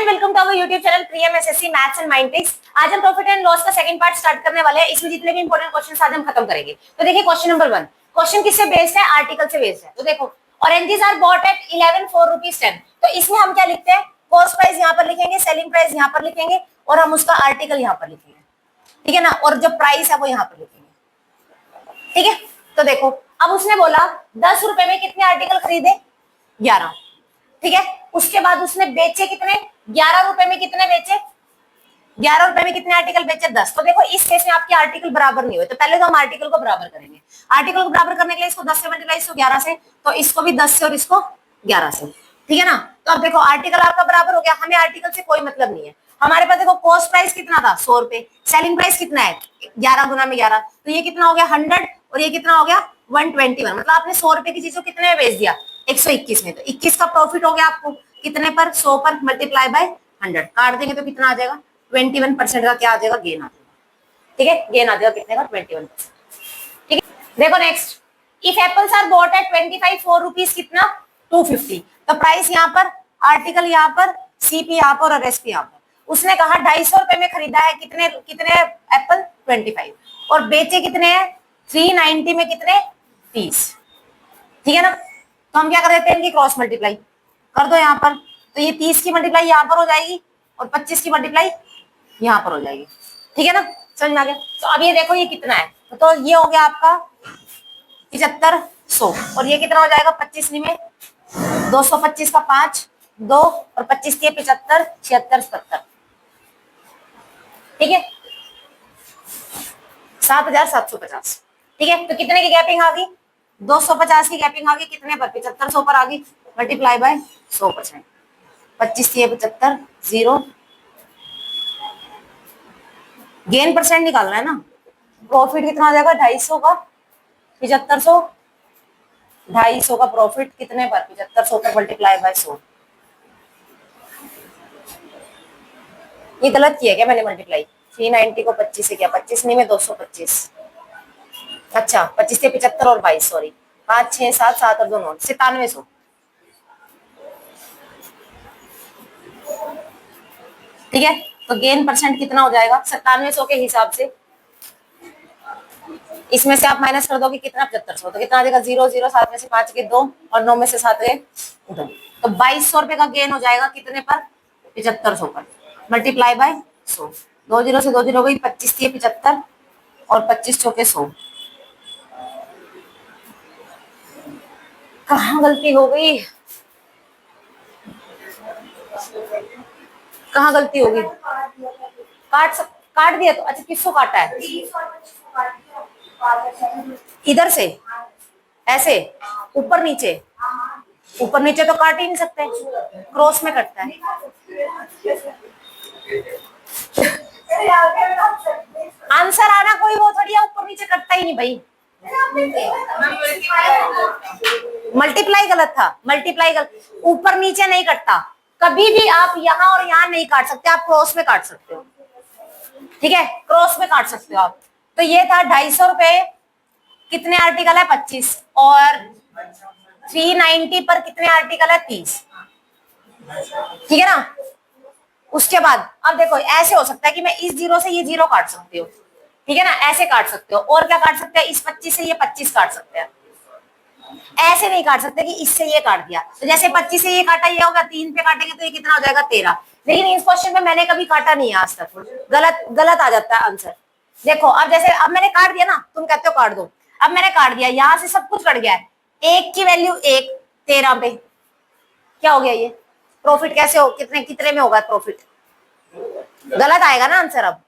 Welcome to our YouTube channel Priyam SSC maths and mind tricks. आज हम profit and loss का second part start करने वाले हैं। इसमें जितने भी इंपॉर्टेंट क्वेश्चंस आज हम खत्म करेंगे। तो देखिए क्वेश्चन नंबर 1, क्वेश्चन किससे बेस्ड है? आर्टिकल से बेस्ड है। तो देखो, oranges are bought at 11 4 rupees 10। तो इसमें हम क्या लिखते हैं? कॉस्ट प्राइस यहाँ पर लिखेंगे, सेलिंग प्राइस यहाँ पर लिखेंगे और हम उसका आर्टिकल यहाँ पर लिखेंगे, ठीक है ना, और जो प्राइस है वो यहाँ पर लिखेंगे, ठीक है। तो देखो, अब उसने बोला 10 रुपए में कितने आर्टिकल खरीदे? 11, ठीक है। उसके बाद उसने बेचे कितने? 11 रुपए में कितने बेचे? 11 रुपए में कितने आर्टिकल बेचे? 10। तो देखो इस केस में आपके आर्टिकल बराबर नहीं हुए, तो पहले तो हम आर्टिकल को बराबर करेंगे। आर्टिकल को बराबर करने के लिए इसको 10 से मल्टीप्लाई, इसको 11 से, तो इसको भी 10 से और इसको 11 से, ठीक है ना। तो अब देखो आर्टिकल आपका बराबर हो गया, हमें आर्टिकल से कोई मतलब नहीं है। हमारे पास देखो कॉस्ट प्राइस कितना था? 100 रुपए। सेलिंग प्राइस कितना है? 11 गुना में 11, तो ये कितना हो गया? 100, और ये कितना हो गया? 121। मतलब आपने 100 रुपए की चीज को कितने में बेच दिया? 121 में। तो 21 का प्रॉफिट हो गया आपको कितने पर? 100 पर, मल्टीप्लाई बाय 100, काट देंगे तो कितना आ जाएगा? 21% का क्या आ जाएगा? गेन आ जाएगा, ठीक है। गेन आ जाएगा कितने का? 21%, ठीक है। देखो next, if apples are bought at 25 4 rupees कितना? 250। तो प्राइस यहाँ पर, आर्टिकल यहाँ पर, सीपी यहाँ पर और एसपी यहाँ पर। उसने कहा 250 रुपए में खरीदा है कितने कितने एप्पल? 25, और बेचे कितने हैं? 390 में कितने? 30, ठीक है ना। तो हम क्या कर देते हैं? इनकी क्रॉस मल्टीप्लाई कर दो यहाँ पर, तो ये 30 की मल्टीप्लाई यहाँ पर हो जाएगी और 25 की मल्टीप्लाई यहाँ पर हो जाएगी, ठीक है ना। समझ में आ गया। तो अब ये देखो ये कितना है, तो ये हो गया आपका 7500, और ये कितना हो जाएगा? 25 में 225 का 5 2 और 25 के 75 76 77, ठीक है, 7750, ठीक है। तो कितने की गैपिंग आ गई? 250 की गैपिंग आ गई कितने पर? 7500 पर आ गई, मल्टीप्लाई बाय 100%। 25 से 75 0, गेन परसेंट निकालना है ना। प्रॉफिट कितना आ जाएगा? 250 का 7500, 250 का प्रॉफिट कितने पर? 7500 पर, मल्टीप्लाई बाय 100। ये गलत किया क्या मैंने मल्टीप्लाई? 390 को 25 से किया, 25 नहीं में 225, अच्छा 25 से 75 और 22, सॉरी 5 6 7 7 और 2 9, 9700, ठीक है। तो गेन परसेंट कितना हो जाएगा? 9700 के हिसाब से इसमें से आप माइनस कर दोगे कितना? 7500, तो कितना आ जाएगा? 0 0, 7 में से 5 के 2 और 9 में से 7 के 2, तो 2200 रुपए का गेन हो जाएगा कितने पर? 7500 पर, मल्टीप्लाई बाय 100। 2 0 से 2 0 हो गई, 25 के 75 और 25 चौके 100। कहाँ गलती हो गई? कहाँ गलती होगी? काट दिया तो अच्छा, किसको काटा है? इधर से ऐसे ऊपर नीचे? ऊपर नीचे तो काट ही नहीं सकते, क्रॉस में कटता है। आंसर आना कोई वो थोड़ी है, ऊपर नीचे कटता ही नहीं भाई। मल्टीप्लाई गलत था, मल्टीप्लाई गलत, ऊपर नीचे नहीं कटता कभी भी। आप यहाँ और यहाँ नहीं काट सकते, आप क्रॉस में काट सकते हो, ठीक है, क्रॉस में काट सकते हो आप। तो ये था 250 रुपए, कितने आर्टिकल है? 25, और 390 पर कितने आर्टिकल है? 30, ठीक है ना। उसके बाद अब देखो ऐसे हो सकता है कि मैं इस जीरो से ये जीरो काट सकती हूँ, ठीक है ना, ऐसे काट सकते हो। और क्या काट सकते हैं? इस 25 से ये 25 काट सकते हैं। ऐसे नहीं काट सकते कि इससे ये काट दिया, तो जैसे 25 से ये काटा, ये होगा 3 पे काटेंगे तो ये कितना हो जाएगा? 13। लेकिन इस क्वेश्चन में मैंने कभी काटा नहीं है आज तक, गलत गलत आ जाता है आंसर। देखो अब जैसे अब मैंने काट दिया ना, तुम कहते हो काट दो, अब मैंने काट दिया, यहाँ से सब कुछ कट गया है, 1 की वैल्यू 1 13 पे क्या हो गया? ये प्रॉफिट कैसे हो? कितने कितने में होगा प्रॉफिट? गलत आएगा ना आंसर अब,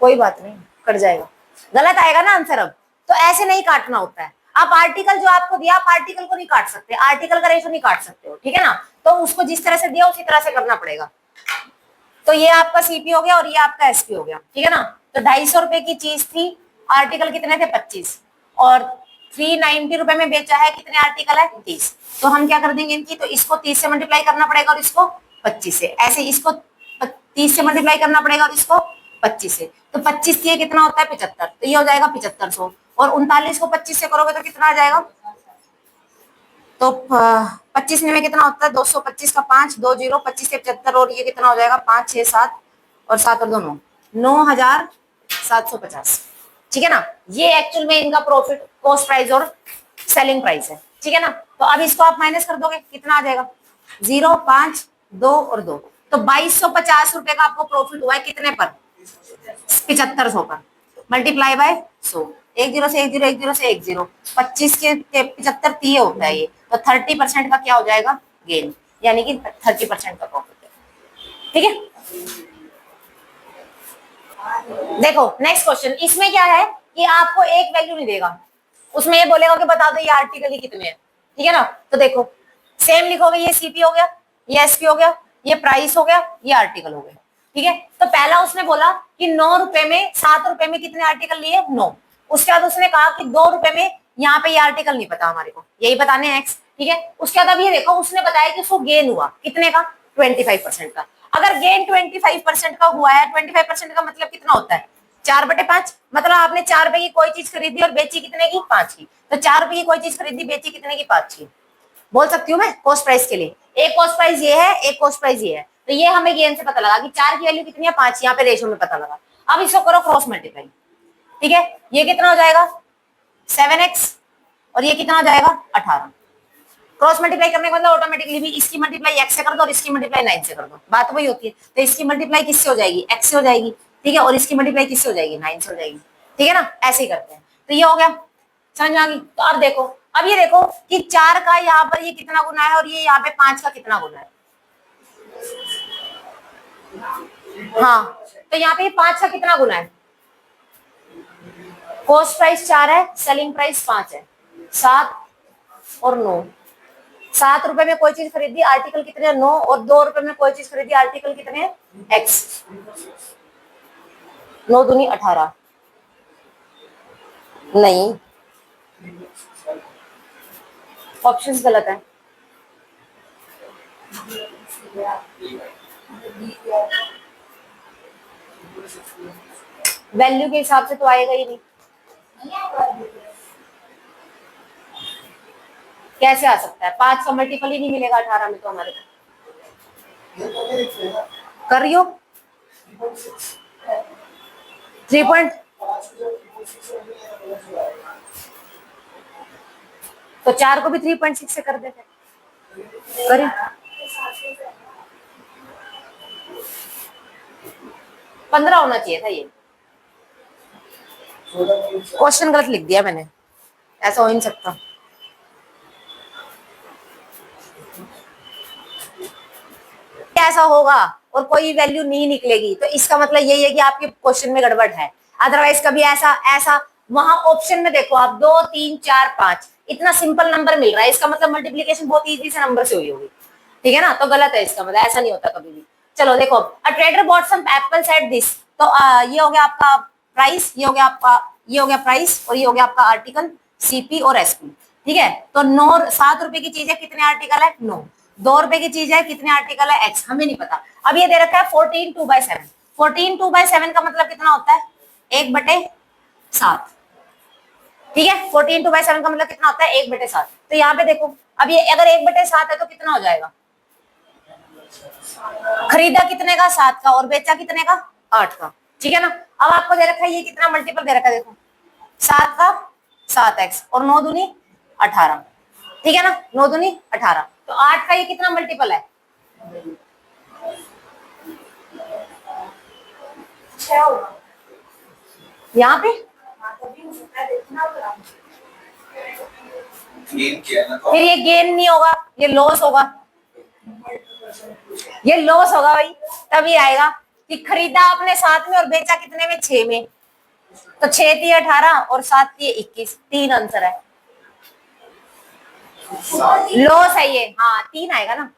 कोई बात नहीं, कट जाएगा, गलत आएगा ना आंसर अब। तो ऐसे नहीं काटना होता है। आप आर्टिकल जो आपको दिया, आप आर्टिकल को नहीं काट सकते, आर्टिकल का रेशो नहीं काट सकते हो, ठीक है ना। तो उसको जिस तरह से दिया उसी तरह से करना पड़ेगा। तो ये आपका सीपी हो गया और ये आपका एसपी हो गया, ठीक है ना। तो 250 रुपए की चीज थी, आर्टिकल कितने थे? 25, और 390 रुपए में बेचा है, कितने आर्टिकल है? 30। तो हम क्या कर देंगे इनकी, तो इसको 30 से मल्टीप्लाई करना पड़ेगा और इसको 25 से, ऐसे इसको 30 से मल्टीप्लाई करना पड़ेगा और इसको 25 से। तो 25 ये कितना होता है? 75, तो ये हो जाएगा 7500, और 39 को 25 से करोगे तो कितना आ जाएगा? तो 25 में कितना होता है, 225 का 5, 2 0, 25 से 75, और ये कितना हो जाएगा, 5 6 7 और 7 और 2 9, 9750। ठीक है ना। ये एक्चुअल में इनका प्रॉफिट, कॉस्ट प्राइस और सेलिंग प्राइस है। ठीक है ना। तो अब इसको आप माइनस कर दोगे, कितना आ जाएगा, 0 5 2 और 2, तो 2250 रुपए का आपको प्रॉफिट हुआ है, कितने पर, 7500 पर, मल्टीप्लाई बाय 100, 10 से 10, 10 से 10, 25 के 75 30 होता है ये, तो 30% का क्या हो जाएगा, गेन, यानी कि 30% का प्रॉफिट है। ठीक है। देखो नेक्स्ट क्वेश्चन, इसमें क्या है कि आपको एक वैल्यू नहीं देगा, उसमें ये बोलेगा कि बता दो ये आर्टिकल ही कितने हैं। ठीक है ना। तो देखो सेम लिखोगे, ये सीपी हो गया, ये एसपी हो गया, ये प्राइस हो गया, ये आर्टिकल हो गया। ठीक है। तो पहला उसने बोला कि 9 रुपए में, 7 रुपए में कितने आर्टिकल लिए, 9। उसके बाद उसने कहा कि 2 रुपए में, यहाँ पे ये आर्टिकल नहीं पता हमारे को, यही बताने हैं एक्स। ठीक है। उसके बाद अब ये देखो, उसने बताया कि उसको गेन हुआ कितने का, 25% का। अगर गेन 25% का हुआ है, 25% का मतलब कितना होता है, 4/5, मतलब आपने 4 रुपए की कोई चीज खरीदी और बेची कितने की, 5 की। तो 4 रुपए की कोई चीज खरीदी, बेची कितने की, 5 की। बोल सकती हूँ मैं कॉस्ट प्राइस के लिए, एक कॉस्ट प्राइस ये है, एक कॉस्ट प्राइस ये है। तो ये हमें गेन से पता लगा कि 4 की वैल्यू कितनी है, 5, यहाँ पे रेशियो में पता लगा। अब इसको करो क्रॉस मल्टीप्लाई। ठीक है। ये कितना हो जाएगा, 7x, और ये कितना हो जाएगा, 18। क्रॉस मल्टीप्लाई करने का मतलब ऑटोमेटिकली भी इसकी मल्टीप्लाई x से कर दो और इसकी मल्टीप्लाई 9 से कर दो, बात वही होती है। तो इसकी मल्टीप्लाई किससे हो जाएगी, x से हो जाएगी। ठीक है। और इसकी मल्टीप्लाई किससे हो जाएगी, 9 से हो जाएगी। ठीक है ना। ऐसे ही करते हैं। तो ये हो गया, समझ में आ गई। तो अब देखो, अब ये देखो कि 4 का यहाँ पर ये कितना गुना है और ये यहाँ पे 5 का कितना गुना है। हाँ, तो यहाँ पे 5 का कितना गुना है, कॉस्ट प्राइस 4 है, सेलिंग प्राइस 5 है, 7 और 9। 7 रुपए में कोई चीज खरीदी, आर्टिकल कितने हैं, 9, और 2 रुपए में कोई चीज खरीदी, आर्टिकल कितने हैं, x। 9 दूनी 18, नहीं, ऑप्शंस गलत है। वैल्यू के हिसाब से तो आएगा ही नहीं, कैसे आ सकता है, 5 का मल्टीपल ही नहीं मिलेगा 18 में तो हमारे को। कर रही हो 3 तो 4 को भी 3.6 से कर देते, करें 15 होना चाहिए था। ये क्वेश्चन गलत लिख दिया मैंने, ऐसा हो ही नहीं सकता। ऐसा होगा और कोई वैल्यू नहीं निकलेगी तो इसका मतलब यही है कि आपके क्वेश्चन में गड़बड़ है। अदरवाइज कभी ऐसा ऐसा वहां ऑप्शन में देखो आप 2 3 4 5 इतना सिंपल नंबर मिल रहा है, इसका मतलब मल्टीप्लीकेशन बहुत इजी से नंबर से हुई होगी। ठीक है ना। तो गलत है इसका मतलब, ऐसा नहीं होता कभी भी। चलो देखो, a trader bought some apples at this, तो ये हो गया आपका प्राइस, ये हो गया आपका, ये हो गया प्राइस, और ये हो गया आपका आर्टिकल सीपी और एसपी। ठीक है। तो 9 7 रुपए की चीज है, कितने आर्टिकल है, 9। 2 रुपए की चीज है, कितने आर्टिकल है, एक्स, हमें नहीं पता। अब ये दे रखा है 14 2/7, 14 2/7 का मतलब कितना होता है, 1/7। ठीक है। 14 2/7 का मतलब कितना होता है, 1/7। तो यहाँ पे देखो, अब ये अगर 1/7 है तो कितना हो जाएगा, खरीदा कितने का, 7 का, और बेचा कितने का, 8 का। ठीक है ना। अब आपको दे रखा है ये कितना मल्टीपल दे रखा है, देखो 7 का 7x और 9 दूनी 18। ठीक है ना। 9 दूनी 18, तो 8 का ये कितना मल्टीपल है, 6 यहाँ पे। फिर ये गेन नहीं होगा, ये लॉस होगा, ये लॉस होगा भाई। तभी आएगा कि खरीदा आपने 7 में और बेचा कितने में, 6 में। तो 6 थी 18 और 7 थी 21, 3 आंसर है। लॉस है ये, हाँ 3 आएगा ना।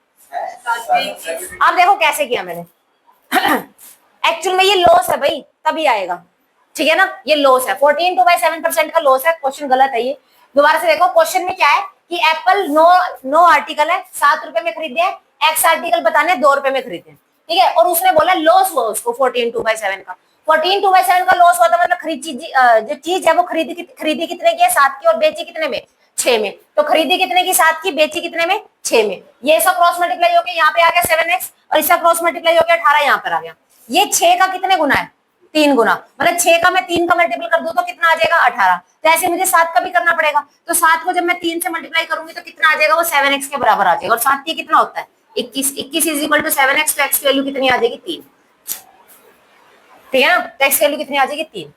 अब देखो कैसे किया मैंने एक्चुअल में ये लॉस है भाई, तभी आएगा। ठीक है ना। ये लॉस है, 14 2/7% का लॉस है। क्वेश्चन गलत है ये। दोबारा से देखो, क्वेश्चन में क्या है कि एप्पल 9 आर्टिकल है, 7 रुपए में खरीदे हैं, एक्स आर्टिकल बताने 2 रुपए में खरीदे। ठीक है। और उसने बोला लॉस हुआ उसको 14 2/7 का। 14 2/7 का लॉस हुआ था, मतलब खरीद चीज जो चीज है वो खरीदी कितने की है, 7 की, और बेची कितने में, 6 में। तो खरीदी कितने की 7 की, बेची कितने में 6 में। ये इसका क्रॉस मल्टीप्लाई होकर यहाँ पे आ गया 7x और इसका क्रॉस मल्टीप्लाई होकर 18 यहाँ पर आ गया। ये 6 का कितने गुना है 3 गुना, मतलब 6 का मैं 3 का मल्टीपल कर दूं तो कितना आ जाएगा 18। तो ऐसे मुझे 7 का भी करना पड़ेगा। तो 7 को जब मैं 3 से मल्टीप्लाई करूंगी तो कितना आ जाएगा, वो 7x के बराबर आ जाएगा। और 7 ये कितना होता है 21, 21 इज इक्वल टू 7x। तो x की वैल्यू कितनी आ जाएगी 3, ठीक है ना। तो x की वैल्यू कितनी आ जाएगी 3।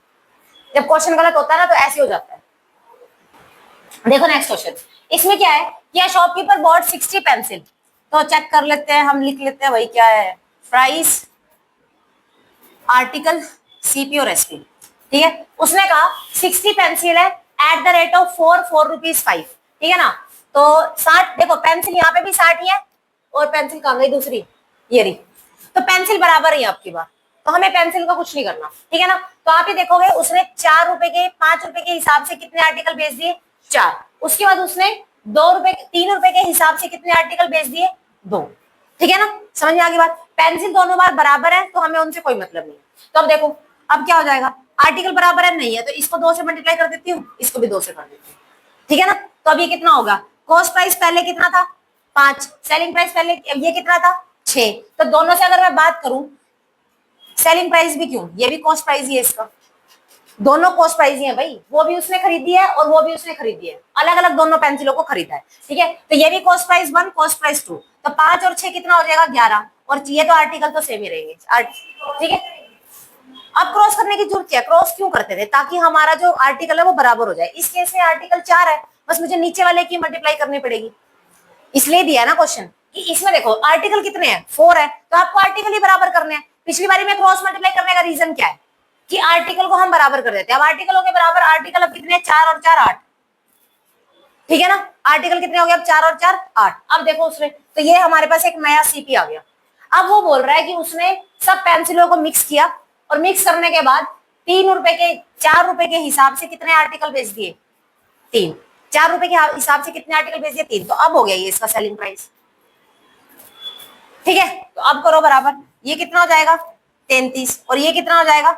जब क्वेश्चन गलत होता है ना तो ऐसे हो जाता है। देखो नेक्स्ट क्वेश्चन, इसमें क्या है कि शॉपकीपर बॉट 60 पेंसिल। तो चेक कर लेते हैं, हम लिख लेते हैं भाई क्या है, प्राइस, आर्टिकल, सीपी और एसपी, ठीक है। उसने कहा 60 पेंसिल है at the rate of 4 rupees 5, ठीक है ना। तो 60, देखो पेंसिल यहाँ पे भी 60 ही है और पेंसिल कहाँ गई दूसरी, ये रही। तो पेंसिल बराबर ही है आपकी बात, तो हमें पेंसिल का कुछ नहीं करना, ठीक है ना। तो आप ही देखोगे उसने 4 रुपए के 5 रुपए के हिसाब से कितने आर्टिकल बेच दिए 4। उसके बाद उसने 2 रुपए 3 रुपए के हिसाब से कितने आर्टिकल बेच दिए 2, ठीक है ना। समझ में आ गई बात। पेंसिल दोनों बार बराबर है तो हमें उनसे कोई मतलब नहीं। तो अब देखो अब क्या हो जाएगा, आर्टिकल बराबर है नहीं है तो इसको 2 से मल्टीप्लाई कर देती हूँ, इसको भी 2 से कर देती हूँ, ठीक है ना। तो अब ये कितना होगा, कॉस्ट प्राइस पहले कितना था 5, सेलिंग प्राइस पहले ये कितना था 6। तो दोनों से अगर मैं बात करूं, सेलिंग प्राइस भी क्यों, ये भी कॉस्ट प्राइस ही है इसका, दोनों कॉस्ट प्राइस ही है भाई। वो भी उसने खरीदी है और वो भी उसने खरीदी है, अलग अलग दोनों पेंसिलों को खरीदा है, ठीक है। तो ये भी कॉस्ट प्राइस 1 कॉस्ट प्राइस 2। तो 5 और 6 कितना हो जाएगा 11, और ये तो आर्टिकल तो सेम ही रहेंगे, ठीक है। अब क्रॉस करने की जरूरत क्या, क्रॉस क्यों करते थे, ताकि हमारा जो आर्टिकल है वो बराबर हो जाए। इस केस में आर्टिकल 4 है, बस मुझे नीचे वाले की मल्टीप्लाई करनी पड़ेगी, इसलिए दिया ना क्वेश्चन कि इसमें देखो आर्टिकल कितने हैं 4 है, तो आपको आर्टिकल ही बराबर करने हैं। पिछली बारी में क्रॉस मल्टीप्लाई करने का रीजन क्या है कि आर्टिकल को हम बराबर कर देते हैं। अब आर्टिकलों के बराबर आर्टिकल अब कितने 4 और 4 8, ठीक है ना। आर्टिकल कितने हो गए अब 4 और 4 8। अब देखो उसने, तो ये हमारे पास एक नया सीपी आ गया। अब वो बोल रहा है कि उसने सब पेंसिलों को मिक्स किया और मिक्स करने के बाद 3 रुपए के 4 रुपए के हिसाब से कितने आर्टिकल बेच दिए 3, 4 रुपए के हिसाब से कितने आर्टिकल बेच दिए 3। तो अब हो गया ये इसका सेलिंग प्राइस, ठीक है। तो अब करो बराबर, ये कितना हो जाएगा 33 और ये कितना हो जाएगा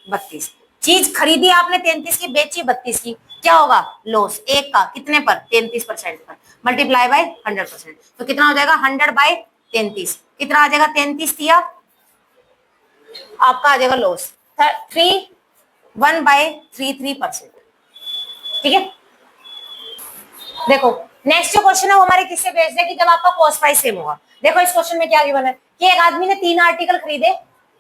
32। चीज खरीदी आपने 33 की, बेची 32 की, क्या होगा लॉस एक का कितने पर 33% पर, मल्टीप्लाई बाय 100%। तो कितना हो जाएगा 100 बाय 33, कितना आ जाएगा 33 दिया आपका आ जाएगा लॉस 1 बाय 33%, ठीक है। देखो नेक्स्ट जो क्वेश्चन है वो हमारे किससे बेस्ड है कि जब आपका कॉस्ट प्राइस सेम होगा। देखो इस क्वेश्चन में क्या गिवन है कि एक आदमी ने 3 आर्टिकल खरीदे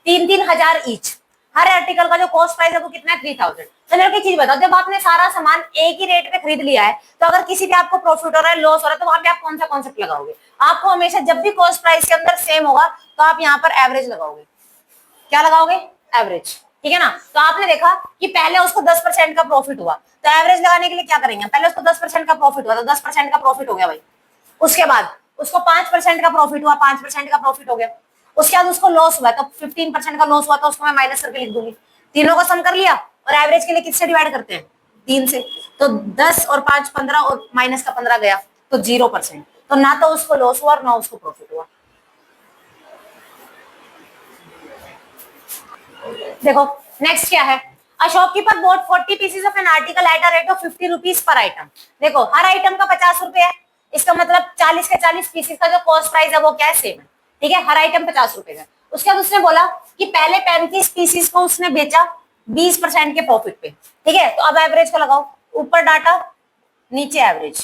3-3 हजार ईच, हर आर्टिकल का जो कॉस्ट प्राइस है वो कितना है 3000। तो मेरे को एक चीज बताओ, जब आपने सारा सामान एक ही रेट पे खरीद लिया है तो अगर किसी भी आपको प्रॉफिट हो रहा है लॉस हो रहा है तो वहां पे आप कौन सा कॉन्सेप्ट लगाओगे। आपको हमेशा जब भी कॉस्ट प्राइस के अंदर सेम होगा तो आप यहाँ पर एवरेज लगाओगे, क्या लगाओगे एवरेज, ठीक है ना। तो आपने देखा कि पहले उसको 10% का प्रॉफिट हुआ, तो एवरेज लगाने के लिए क्या करेंगे, पहले उसको 10% का प्रॉफिट हुआ तो 10% का प्रॉफिट हो गया भाई। उसके बाद उसको 5% का प्रॉफिट हुआ, 5% का प्रॉफिट हो गया। उसके बाद उसको लॉस हुआ तो 15% का लॉस हुआ तो उसको मैं माइनस करके लिख दूंगी। तीनों का सम कर लिया और एवरेज के लिए किससे डिवाइड करते हैं 3 से। तो 10 और 5 15 और माइनस का 15 गया तो 0%। तो ना तो उसको लॉस हुआ और ना उसको प्रॉफिट हुआ। देखो नेक्स्ट क्या है, a shopkeeper bot 40 pieces of an article at a rate of 50 rupees per item. देखो हर आइटम का 50 रुपए है, इसका मतलब 40 के 40 पीसेस का जो कॉस्ट प्राइस है वो क्या है सेम है, ठीक है। हर आइटम 50 रुपए का। उसके बाद उसने बोला कि पहले 35 पीसेस को उसने बेचा 20% के प्रॉफिट पे, ठीक है। तो अब एवरेज को लगाओ, ऊपर डाटा नीचे एवरेज।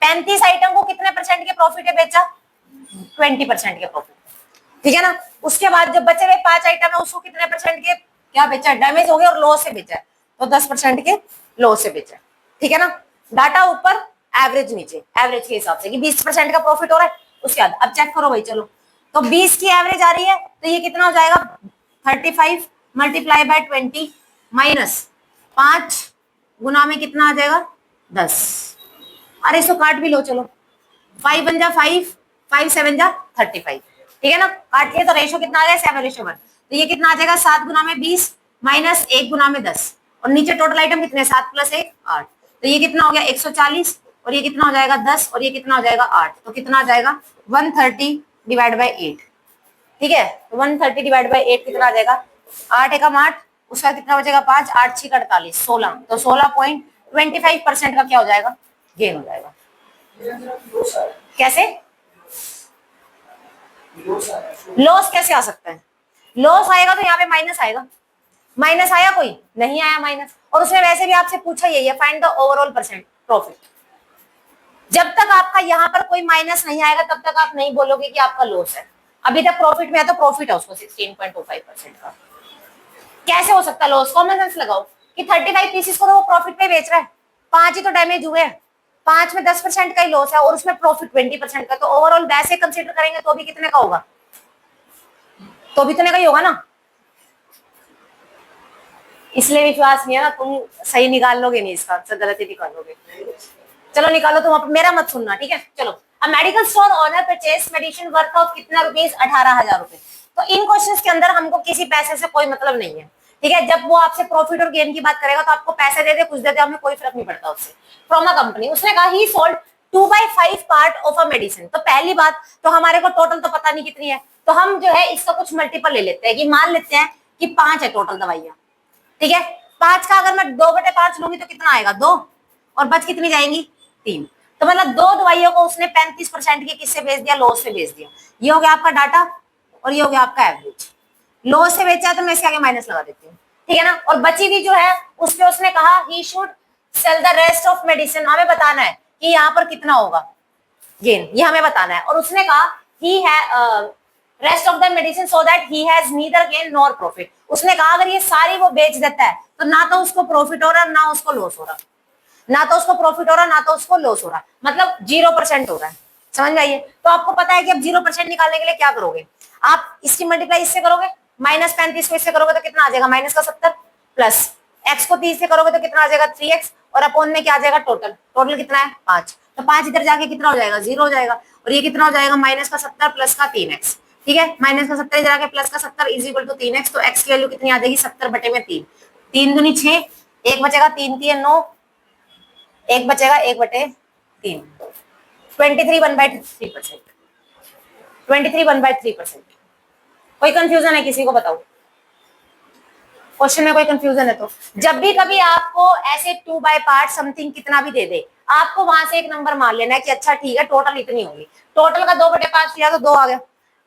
35 आइटम को कितने परसेंट के प्रॉफिट है बेचा 20% के प्रॉफिट, ठीक है ना। उसके बाद जब बचे हुए 5 आइटम है उसको कितने परसेंट के क्या बेचा, डैमेज हो गया और लॉस से बेचा है तो 10% के लॉस से बेचा है, ठीक है ना। डाटा ऊपर एवरेज नीचे, एवरेज के हिसाब से कि 20% का प्रॉफिट हो रहा है। उसके बाद अब चेक करो भाई, चलो तो 20 की एवरेज आ रही है तो ये कितना हो जाएगा 35 मल्टीप्लाई बाय 20 माइनस 5 गुना में कितना आ जाएगा 10। अरे इसको काट भी लो, चलो 5 बन जा 5, 5 7 जा 35, ठीक है ना। काट लिया तो रेशो कितना आ गया 7:1। तो ये कितना आ जाएगा 7 गुना में 20 माइनस 1 गुना में 10 और नीचे टोटल आइटम कितने 7 + 1 8। तो ये कितना हो गया 140 और ये कितना हो जाएगा 10 और ये कितना हो जाएगा 8। तो कितना आ जाएगा 130 डिवाइड बाय 8, ठीक है। तो 130 डिवाइड बाय 8 कितना आ जाएगा 8 एकम 8, उसका कितना बचेगा 5, 8 6 48 16। तो 16.25% का क्या हो जाएगा गेन हो जाएगा। कैसे लॉस कैसे आ सकता है? लॉस आएगा तो यहाँ पे माइनस आएगा। माइनस आया कोई? नहीं आया माइनस। और उसने वैसे भी आपसे पूछा यही है, find the overall percent profit. जब तक आपका यहाँ पर कोई माइनस नहीं आएगा तब तक आप नहीं बोलोगे कि आपका लॉस है। अभी तक प्रॉफिट में है तो प्रॉफिट है उसको 16.25% का। कैसे हो सकता लॉस? कॉमन सेंस लगाओ कि 35 पीसेस को तो वो प्रॉफिट पे बेच रहा है, 5 ही तो डैमेज हुए हैं, 5 में 10% का ही लॉस है और उसमें प्रॉफिट 20% का, तो ओवरऑल वैसे कंसीडर करेंगे तो भी कितने का होगा? तो भी इतने का ही होगा ना। इसलिए विश्वास नहीं है ना, तुम सही निकाल लोगे नहीं, इसका आंसर गलत ही निकालोगे। चलो निकालो तुम, मेरा मत सुनना, ठीक है। चलो, a medical store owner purchase medicine worth of कितना रुपीज? 18,000 रुपए। तो इन क्वेश्चंस के अंदर हमको किसी पैसे से कोई मतलब नहीं है, ठीक है। जब वो आपसे प्रॉफिट और गेन की बात करेगा तो आपको पैसे दे दे कुछ दे दे, हमें कोई फर्क नहीं पड़ता उससे। फ्रॉम अ कंपनी, उसने कहा ही sold 2/5 part of a medicine. तो पहली बात तो हमारे को टोटल तो पता नहीं कितनी है, तो हम जो है इसका कुछ मल्टीपल ले लेते हैं कि मान लेते हैं कि 5 है टोटल दवाइयां, ठीक है। 5 का अगर मैं 2/5 लूंगी तो कितना आएगा? 2, और बच कितनी जाएंगी? 3। तो मतलब 2 दवाइयों को उसने 35% के किससे बेच दिया? लॉस से बेच दिया। ये हो गया आपका डाटा और ये हो गया आपका एवरेज। लॉस से बेचा है तो मैं इसके आगे माइनस लगा देती हूँ, ठीक है ना। और बची हुई जो है उस पे उसने कहा he should sell the rest of medicine. हमें बताना है कि यहाँ पर कितना होगा गेन, ये हमें बताना है। और उसने कहा ही है rest of the medicine so that he has neither gain nor profit. उसने कहा अगर ये सारी वो बेच देता है तो ना तो उसको प्रॉफिट हो रहा ना उसको लॉस हो रहा, ना तो उसको प्रॉफिट हो रहा ना तो उसको लॉस हो रहा, मतलब 0% हो रहा है। समझ में आइए? तो आपको पता है कि अब 0% निकालने के लिए क्या करोगे? आप इसकी मल्टीप्लाई इससे करोगे, -35 को इससे करोगे तो कितना आ जाएगा? -70 प्लस x को 30 से करोगे तो कितना आ जाएगा? 3x, और अपॉन में क्या आ जाएगा? टोटल। टोटल कितना है? 5। तो 5 इधर जाके कितना हो जाएगा? 0 हो जाएगा। और ये कितना हो जाएगा? -70 प्लस का 3x, ठीक है। -70 इधर आके प्लस का 70 इज इक्वल टू 3x। तो x की वैल्यू कितनी आ जाएगी? 70/3। 3 दूनी 6, 1 बचेगा, 3 3 9, 1 बचेगा, 1/3। 23 1/3%। 23 1/3%। कोई कंफ्यूजन है किसी को? बताओ, क्वेश्चन में कोई कंफ्यूजन है तो। जब भी कभी आपको ऐसे 2 बाय पार्ट समथिंग कितना भी दे दे, आपको वहां से एक नंबर मान लेना है कि अच्छा ठीक है टोटल इतनी होगी। टोटल का 2/5 किया तो 2 आ गया,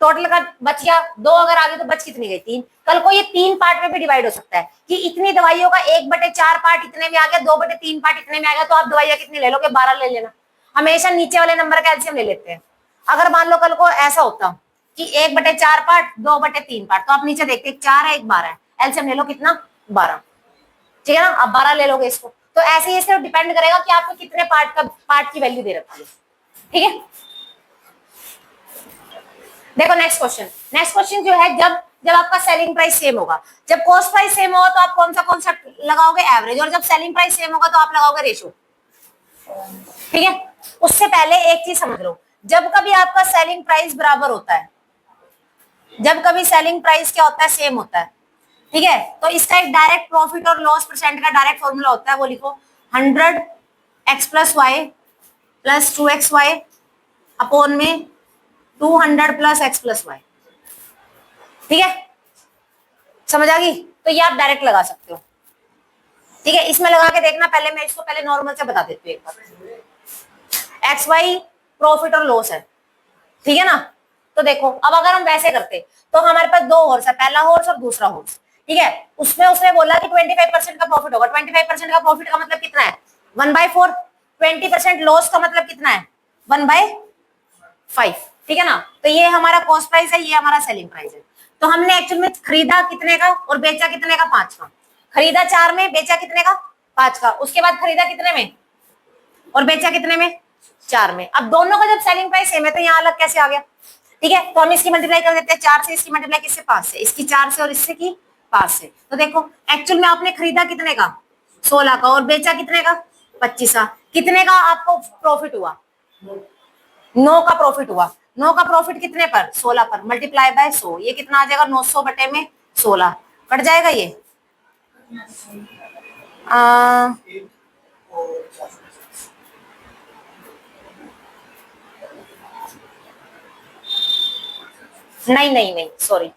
टोटल का बच गया 2, अगर आ गया तो बच कितनी गई? 3। कल को ये 3 पार्ट में भी डिवाइड हो सकता है कि इतनी दवाइयों का 1/4 पार्ट इतने में आ गया, 2/3 पार्ट इतने में आ गया, तो आप दवाइयां कितनी ले लोगे? 12 ले लेना। हमेशा नीचे वाले नंबर का एलसीएम ले लेते हैं। अगर मान लो कल को ऐसा होता कि 1/4 पार्ट 2/3 पार्ट, तो आप नीचे देखते 4 है 1 12 है, एलसीएम ले लो कितना? 12, ठीक है ना। आप 12 ले लोगे इसको। तो ऐसे ही सिर्फ डिपेंड करेगा कि आपको कितने पार्ट की वैल्यू दे रखी है, ठीक है। देखो नेक्स्ट क्वेश्चन जो है, जब आपका सेलिंग प्राइस सेम होगा, जब कॉस्ट प्राइस सेम होगा तो आप कौन सा लगाओगे? एवरेज। और जब सेलिंग प्राइस सेम होगा तो आप लगाओगे रेशियो, ठीक है। उससे पहले एक चीज समझ लो, जब कभी आपका सेलिंग प्राइस बराबर होता है, जब कभी सेलिंग प्राइस क्या होता है? सेम होता है, ठीक है। तो इसका एक डायरेक्ट प्रॉफिट और लॉस परसेंट का डायरेक्ट फॉर्मूला होता है, वो लिखो 100x + y + 2xy अपॉन में 200 + x + y, ठीक है। समझ आ गई? तो ये आप डायरेक्ट लगा सकते हो, ठीक है। इसमें लगा के देखना, पहले मैं इसको पहले नॉर्मल से बता देती हूँ एक बार। एक्स वाई प्रॉफिट और लॉस है, ठीक है ना। तो देखो अब अगर हम वैसे करते तो हमारे पास 2 हॉर्स है, पहला हॉर्स और दूसरा हॉर्स, ठीक है। उसमें उसने बोला कि 25% का प्रॉफिट होगा। 25% का प्रॉफिट का मतलब कितना है? 1/4। 20% लॉस का मतलब कितना है? 1/5, ठीक है ना। तो ये हमारा कॉस्ट प्राइस है, ये हमारा सेलिंग प्राइस है। तो हमने एक्चुअल में खरीदा कितने का और बेचा कितने का? 5 का। खरीदा 4 में, बेचा कितने का? 5 का। उसके बाद खरीदा कितने में और बेचा कितने में? 4 में। अब दोनों का जब सेलिंग प्राइस सेम है तो यहाँ अलग कैसे आ गया? ठीक है, तो हम इसकी मल्टीप्लाई कर देते हैं 4 से, इसकी मल्टीप्लाई किससे? 5 से, इसकी 4 से और इससे की 5 से। तो देखो एक्चुअल में आपने खरीदा कितने का? 16 का, और बेचा कितने का? 25 का। कितने का आपको प्रॉफिट हुआ? 9 का प्रॉफिट हुआ। 9 का प्रॉफिट कितने पर? 16 पर। मल्टीप्लाई बाय 100, ये कितना आ जाएगा? 900 बटे में 16 कट जाएगा ये। नहीं सॉरी,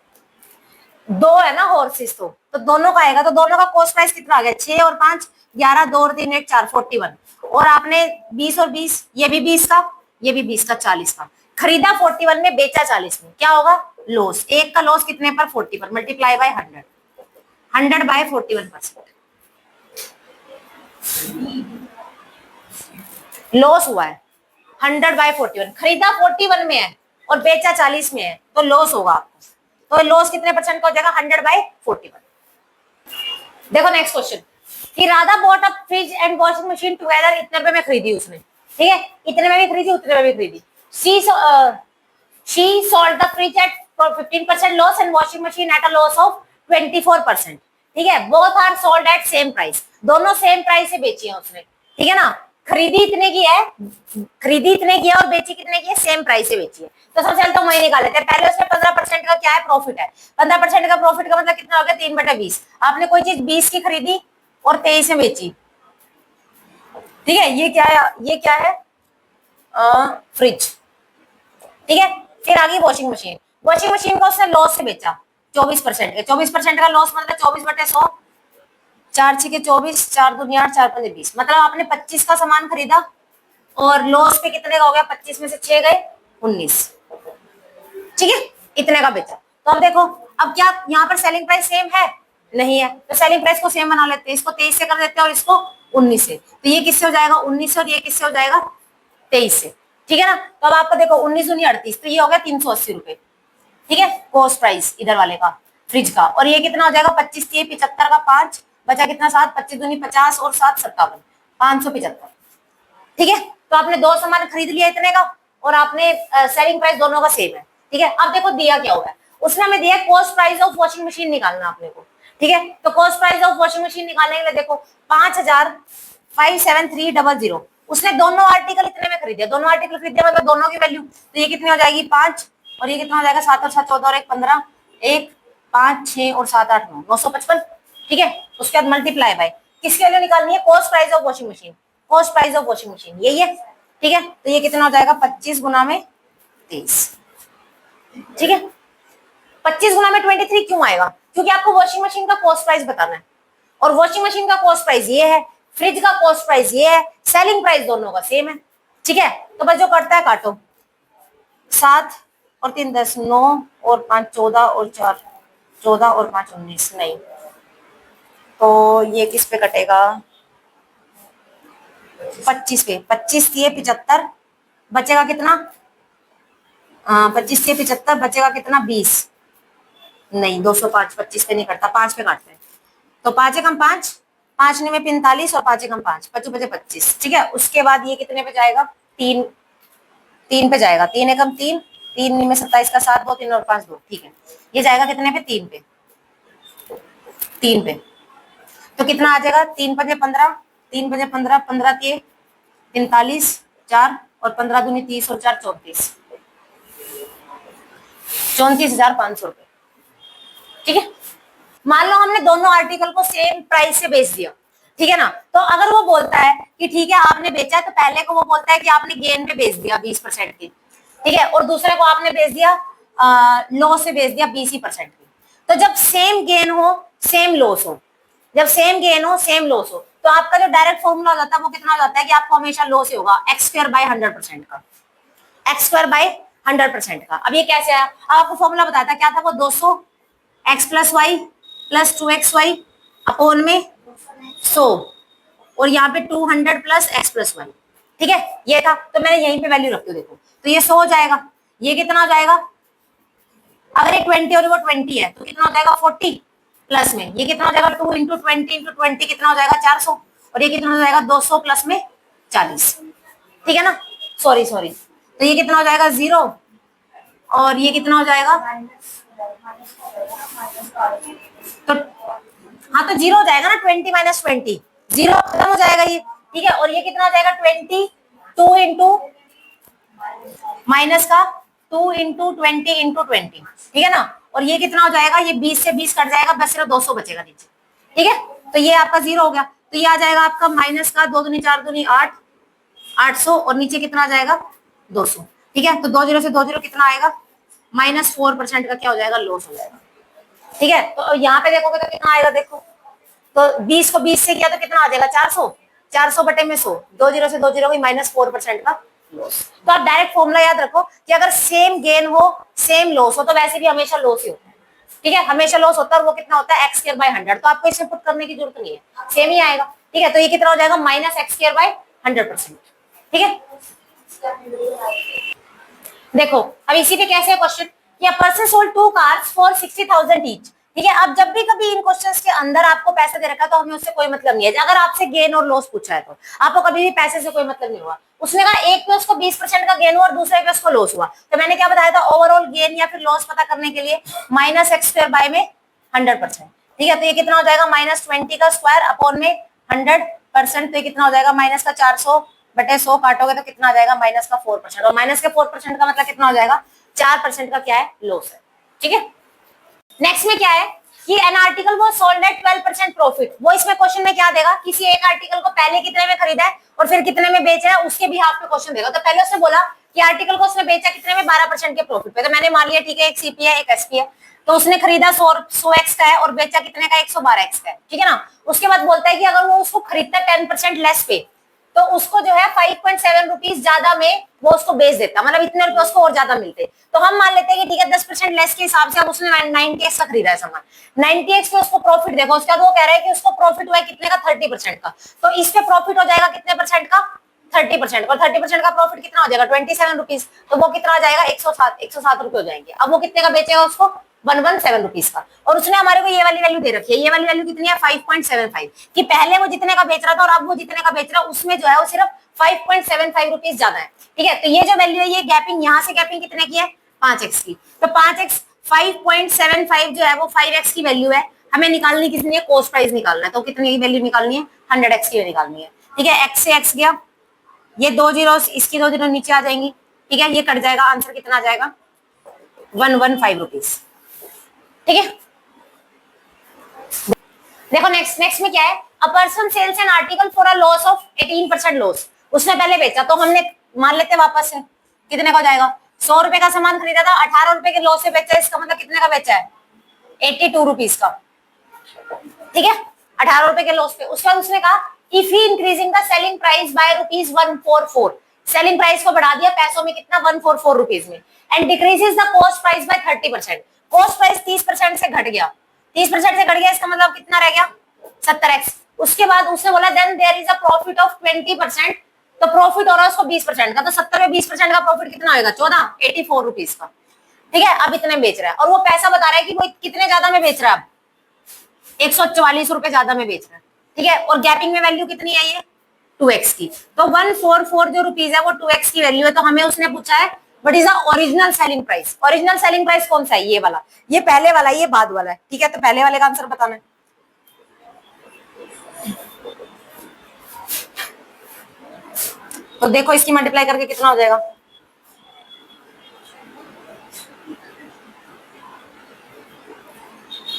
2 है ना हॉर्सेस, तो दोनों का आएगा। तो दोनों का कॉस्ट प्राइस कितना आ गया? 6 और 5, 11 2 3 8 4 41, और आपने 20 और 20, ये भी 20 का, ये भी 20 का, 40 का, खरीदा 41 में, बेचा 40 में, क्या होगा? लॉस। एक का लॉस कितने पर? 40 पर, मल्टीप्लाई बाय 100, 100 बाय 41%, लॉस हुआ है 100 बाय 41। खरीदा 41 में है और बेचा 40 में है, तो लॉस होगा आपको। तो लॉस कितने परसेंट का हो जाएगा? 100 बाय 41। देखो नेक्स्ट क्वेश्चन, कि Radha bought a fridge and washing machine together, इतने रुपए में खरीदी उसने, ठीक है, इतने में भी खरीदी, उतने में भी खरीदी। she sold the fridge at 15% loss and washing machine at a loss of 24%, ठीक है, both are sold at same price, दोनों सेम प्राइस से बेची है उसने, ठीक है ना। खरीदी इतने की है, खरीदी इतने की है और बेची कितने की है? सेम प्राइस से बेची है। तो सबसे पहले तो वही निकाल लेते हैं। पहले उसमें 15% का क्या है? प्रॉफिट है। 15% का प्रॉफिट का मतलब कितना हो गया? 3/20। आपने कोई चीज 20 की खरीदी और 23 में बेची, ठीक है, ये क्या है? ये क्या है? फ्रिज, ठीक है। फिर आ गई वॉशिंग मशीन, वॉशिंग मशीन को उसने लॉस से बेचा 24% के, 24% का लॉस मतलब 24/100, 4 6 24, 4 दूनी 8, 4 5 20, मतलब आपने 25 का सामान खरीदा और लॉस पे कितने का हो गया? 25 में से 6 गए 19, ठीक है, इतने का बेचा। तो अब देखो, अब क्या यहाँ पर सेलिंग प्राइस सेम है? नहीं है, तो सेलिंग प्राइस को सेम बना लेते हैं, इसको 23 से कर देते हैं और इसको 19 से, तो ये किससे हो जाएगा? 19 से, और ये किससे हो जाएगा? 23 से, ठीक है ना। तो अब आपको देखो 19 दूनी 38, तो ये हो गया 380 रुपए, ठीक है, कॉस्ट प्राइस इधर वाले का, फ्रिज का। और ये कितना हो जाएगा? 25 3 75 का 5 बचा कितना? 7, 25 दूनी 50 और 7 57, 575, ठीक है। तो आपने दो सामान खरीद लिया इतने का, और आपने सेलिंग प्राइस दोनों का सेम है, ठीक है। अब देखो दिया क्या हुआ है, उसने हमें दिया cost price of washing machine निकालना आपने को, ठीक है। तो cost price of washing machine निकालने के लिए देखो 5,57300, उसने दोनों आर्टिकल इतने में खरीदे, दोनों आर्टिकल खरीदे मतलब दोनों की वैल्यू, तो ये कितनी हो जाएगी? 5, और ये कितना हो जाएगा? 7 और 7 14 और 1 15, 1 5 6 और 7 8 9 955, ठीक है। उसके बाद मल्टीप्लाई बाय किसकी वैल्यू निकालनी है? Cost price of washing machine, cost price of washing machine यही है, ठीक है। तो ये कितना हो जाएगा? 25 गुना में 23, ठीक है। 25 गुना में 23 क्यों आएगा? क्योंकि आपको वॉशिंग मशीन का कॉस्ट प्राइस बताना है, और वॉशिंग मशीन का कॉस्ट प्राइस ये है, फ्रिज का कॉस्ट प्राइस ये है, सेलिंग प्राइस दोनों का सेम है, ठीक है। तो बस जो करता है काटो, 7 और 3 10, 9 और 5 14 और 4 14 और 5 19, नहीं तो ये किस पे कटेगा? 25 पे, 25 दिए 75, बचेगा कितना? 25 दिए 75, बचेगा कितना? 20, नहीं 205, 25 पे नहीं करता, 5 पे काटते हैं, तो 5 एकम 5, 5 में 45 और 5 एकम 5, 25 बचे 25, ठीक है। उसके बाद ये कितने पे जाएगा? 3, 3 पे जाएगा, 3 एकम 3, 3 में 27 का 7 2 3 और 5 2, ठीक है। ये जाएगा कितने पे? 3 पे, 3 पे, तो कितना आ जाएगा? 3 पंजे 15, 3 पंजे 15, 15 दिए 45, 4 और 15 दूनी 30 और 4 34, 34,500 रुपए, ठीक है। मान लो हमने दोनों आर्टिकल को सेम प्राइस से बेच दिया, ठीक है ना। तो अगर वो बोलता है कि ठीक है आपने बेचा है, तो पहले को वो बोलता है कि आपने गेन पे बेच दिया 20% की, ठीक है, और दूसरे को आपने बेच दिया लॉस से बेच दिया 20% की। तो जब सेम गेन हो सेम लॉस हो, जब सेम गेन हो सेम लॉस हो, तो आपका जो डायरेक्ट फॉर्मूला हो जाता है वो कितना हो जाता है? कि आपको हमेशा लॉस ही होगा, x²/100% का, x²/100% का। अब ये कैसे आया? आपको फॉर्मूला बताया था, क्या था वो? 200 x + y + 2xy अपॉन में 100, और यहाँ पे 200 + x + y, ठीक है, ये था। तो मैंने यहीं पे वैल्यू रखी, देखो तो ये 100 हो जाएगा, ये कितना हो जाएगा? अगर ये 20 और वो 20 है तो कितना हो जाएगा? 40, प्लस में ये कितना हो जाएगा? 2 × 20 × 20 कितना हो जाएगा? 400, और ये कितना हो जाएगा? 200 प्लस में 40, ठीक है ना। सॉरी सॉरी, तो ये कितना हो जाएगा? 0, और ये कितना हो जाएगा? तो हाँ, तो 0 हो जाएगा ना, 20 - 20, 0 खत्म हो जाएगा ये, ठीक है। और ये कितना हो जाएगा? 20, 2 इंटू माइनस का 2 इंटू 20 इंटू 20, ठीक है ना। और ये कितना हो जाएगा? ये 20 से 20 कट जाएगा, बस सिर्फ 200 बचेगा नीचे, ठीक है। तो ये आपका 0 हो गया, तो ये आ जाएगा आपका माइनस का 2 दूनी 4 दूनी 8, 800, और नीचे कितना आ जाएगा? 200, ठीक है। तो 2 0 से 2 0 कितना आएगा? -4% का क्या हो जाएगा? लॉस हो जाएगा, ठीक है। तो यहाँ पे देखोगे तो कितना आएगा? देखो तो 20 को 20 से किया तो कितना आ जाएगा 400, 400 बटे में 100, 2 जीरो से 2 जीरो हुई -4% का लॉस। तो आप डायरेक्ट फॉर्मूला याद रखो कि अगर सेम गेन हो सेम लॉस हो तो वैसे भी हमेशा लॉस ही होता है, ठीक है, हमेशा लॉस होता है। और वो कितना होता है x²/100, तो आपको इसमें पुट करने की जरूरत नहीं है, सेम ही आएगा, ठीक है। तो ये कितना हो जाएगा -x²/100%, ठीक है। देखो अब इसी पे कैसे है क्वेश्चन कि a person sold 2 cars for 60,000 each, ठीक है। अब जब भी कभी इन क्वेश्चंस के अंदर आपको पैसा दे रखा है तो हमें उससे कोई मतलब नहीं है। अगर आपसे गेन और लॉस पूछा है तो आपको कभी भी पैसे से कोई मतलब नहीं हुआ। उसने कहा एक पे उसको 20% का गेन हुआ और दूसरे पे उसको लॉस हुआ, तो मैंने क्या बताया था, ओवरऑल गेन या फिर लॉस पता करने के लिए -x² में 100%, ठीक है। तो ये कितना हो जाएगा -20 का स्क्वायर अपॉन में 100%, तो ये कितना हो जाएगा -400 बटे 100 काटोगे तो कितना आ जाएगा -4%, और -4% का मतलब कितना हो जाएगा 4% का क्या है लॉस है, ठीक है। नेक्स्ट में क्या है कि एन आर्टिकल वो सोल्ड एट 12% प्रॉफिट। वो इसमें क्वेश्चन में क्या देगा, किसी एक आर्टिकल को पहले कितने में खरीदा है और फिर कितने में बेचा है, उसके भी हाफ पे क्वेश्चन देगा। तो पहले उसने बोला कि आर्टिकल को उसने बेचा कितने में 12% के प्रॉफिट पे, तो मैंने मान लिया ठीक है एक सीपी है एक एसपी है, तो उसने खरीदा 100x का है और बेचा कितने का 112x का है, ठीक है ना। उसके बाद बोलता है कि अगर वो उसको खरीदता है 10% लेस पे तो उसको जो है 5.7 रुपीज ज्यादा में वो उसको बेच देता, मतलब इतने रुपए उसको और ज्यादा मिलते। तो हम मान लेते हैं कि ठीक है 10% लेस के हिसाब से अब उसने 90x का खरीदा है सामान, 90x पे उसको प्रॉफिट देखो, उसके बाद वो कह रहा है कि उसको प्रॉफिट हुआ है कितने का 30% का, तो इस पे प्रॉफिट हो जाएगा कितने परसेंट का 30%, और 30% का प्रॉफिट कितना हो जाएगा 27 रुपीज, तो वो कितना आ जाएगा 107 रुपए हो जाएंगे। अब वो कितने का बेचेगा उसको 117 रुपीज का, और उसने हमारे को ये वाली वैल्यू दे रखी है, ये वाली वैल्यू कितनी है 5.75, कि पहले वो जितने का बेच रहा था और अब वो जितने का बेच रहा है उसमें जो है वो सिर्फ 5.75 रुपीज ज्यादा है, ठीक है। तो ये जो वैल्यू है ये गैपिंग यहाँ से गैपिंग कितने की है 5x की, तो 5x 5.75 जो है वो 5x की वैल्यू है, हमें निकालनी कितनी है कॉस्ट प्राइस निकालना है, तो कितनी की वैल्यू निकालनी है 100x की निकालनी है, ठीक है। x से x गया, ये 2 जीरो इसकी 2 जीरो नीचे आ जाएंगी, ठीक है, ये कट जाएगा, आंसर कितना आ जाएगा 115 रुपीज, ठीक है। देखो नेक्स्ट में क्या है, a person sells an article for a loss of 18% loss. उसने पहले बेचा तो हमने मान लेते वापस से कितने का हो जाएगा, 100 रुपए का सामान खरीदा था 18 रुपए के लॉस से बेचा, इसका मतलब कितने का बेचा है 82 रुपीज का, ठीक है, 18 रुपए के लॉस पे। उसके बाद उसने कहा if he increasing the selling price by ₹144, selling price को बढ़ा दिया पैसों में कितना 144 रुपीज में, and decreases the cost price by 30%, cost price 30% से घट गया, 30% से घट गया, इसका मतलब कितना रह गया 70x। उसके बाद उसने बोला then there is a profit of 20%, तो प्रॉफिट हो रहा है उसको 20% का, तो 70 में 20% का प्रॉफिट कितना होगा 84 रुपीज का, ठीक है। अब इतने बेच रहा है और वो पैसा बता रहा है कि वो कितने ज्यादा में बेच रहा है, 144 रुपए ज्यादा में बेच रहा है, ठीक है। और गैपिंग में वैल्यू कितनी है ये 2x की, तो 144 जो रुपीज है वो 2x की वैल्यू है। तो हमें उसने पूछा है what is the original selling price, original selling price कौन सा है, ये वाला, ये पहले वाला, ये बाद वाला है, ठीक है। तो पहले वाले का आंसर बताना है, तो देखो इसकी मल्टीप्लाई करके कितना हो जाएगा,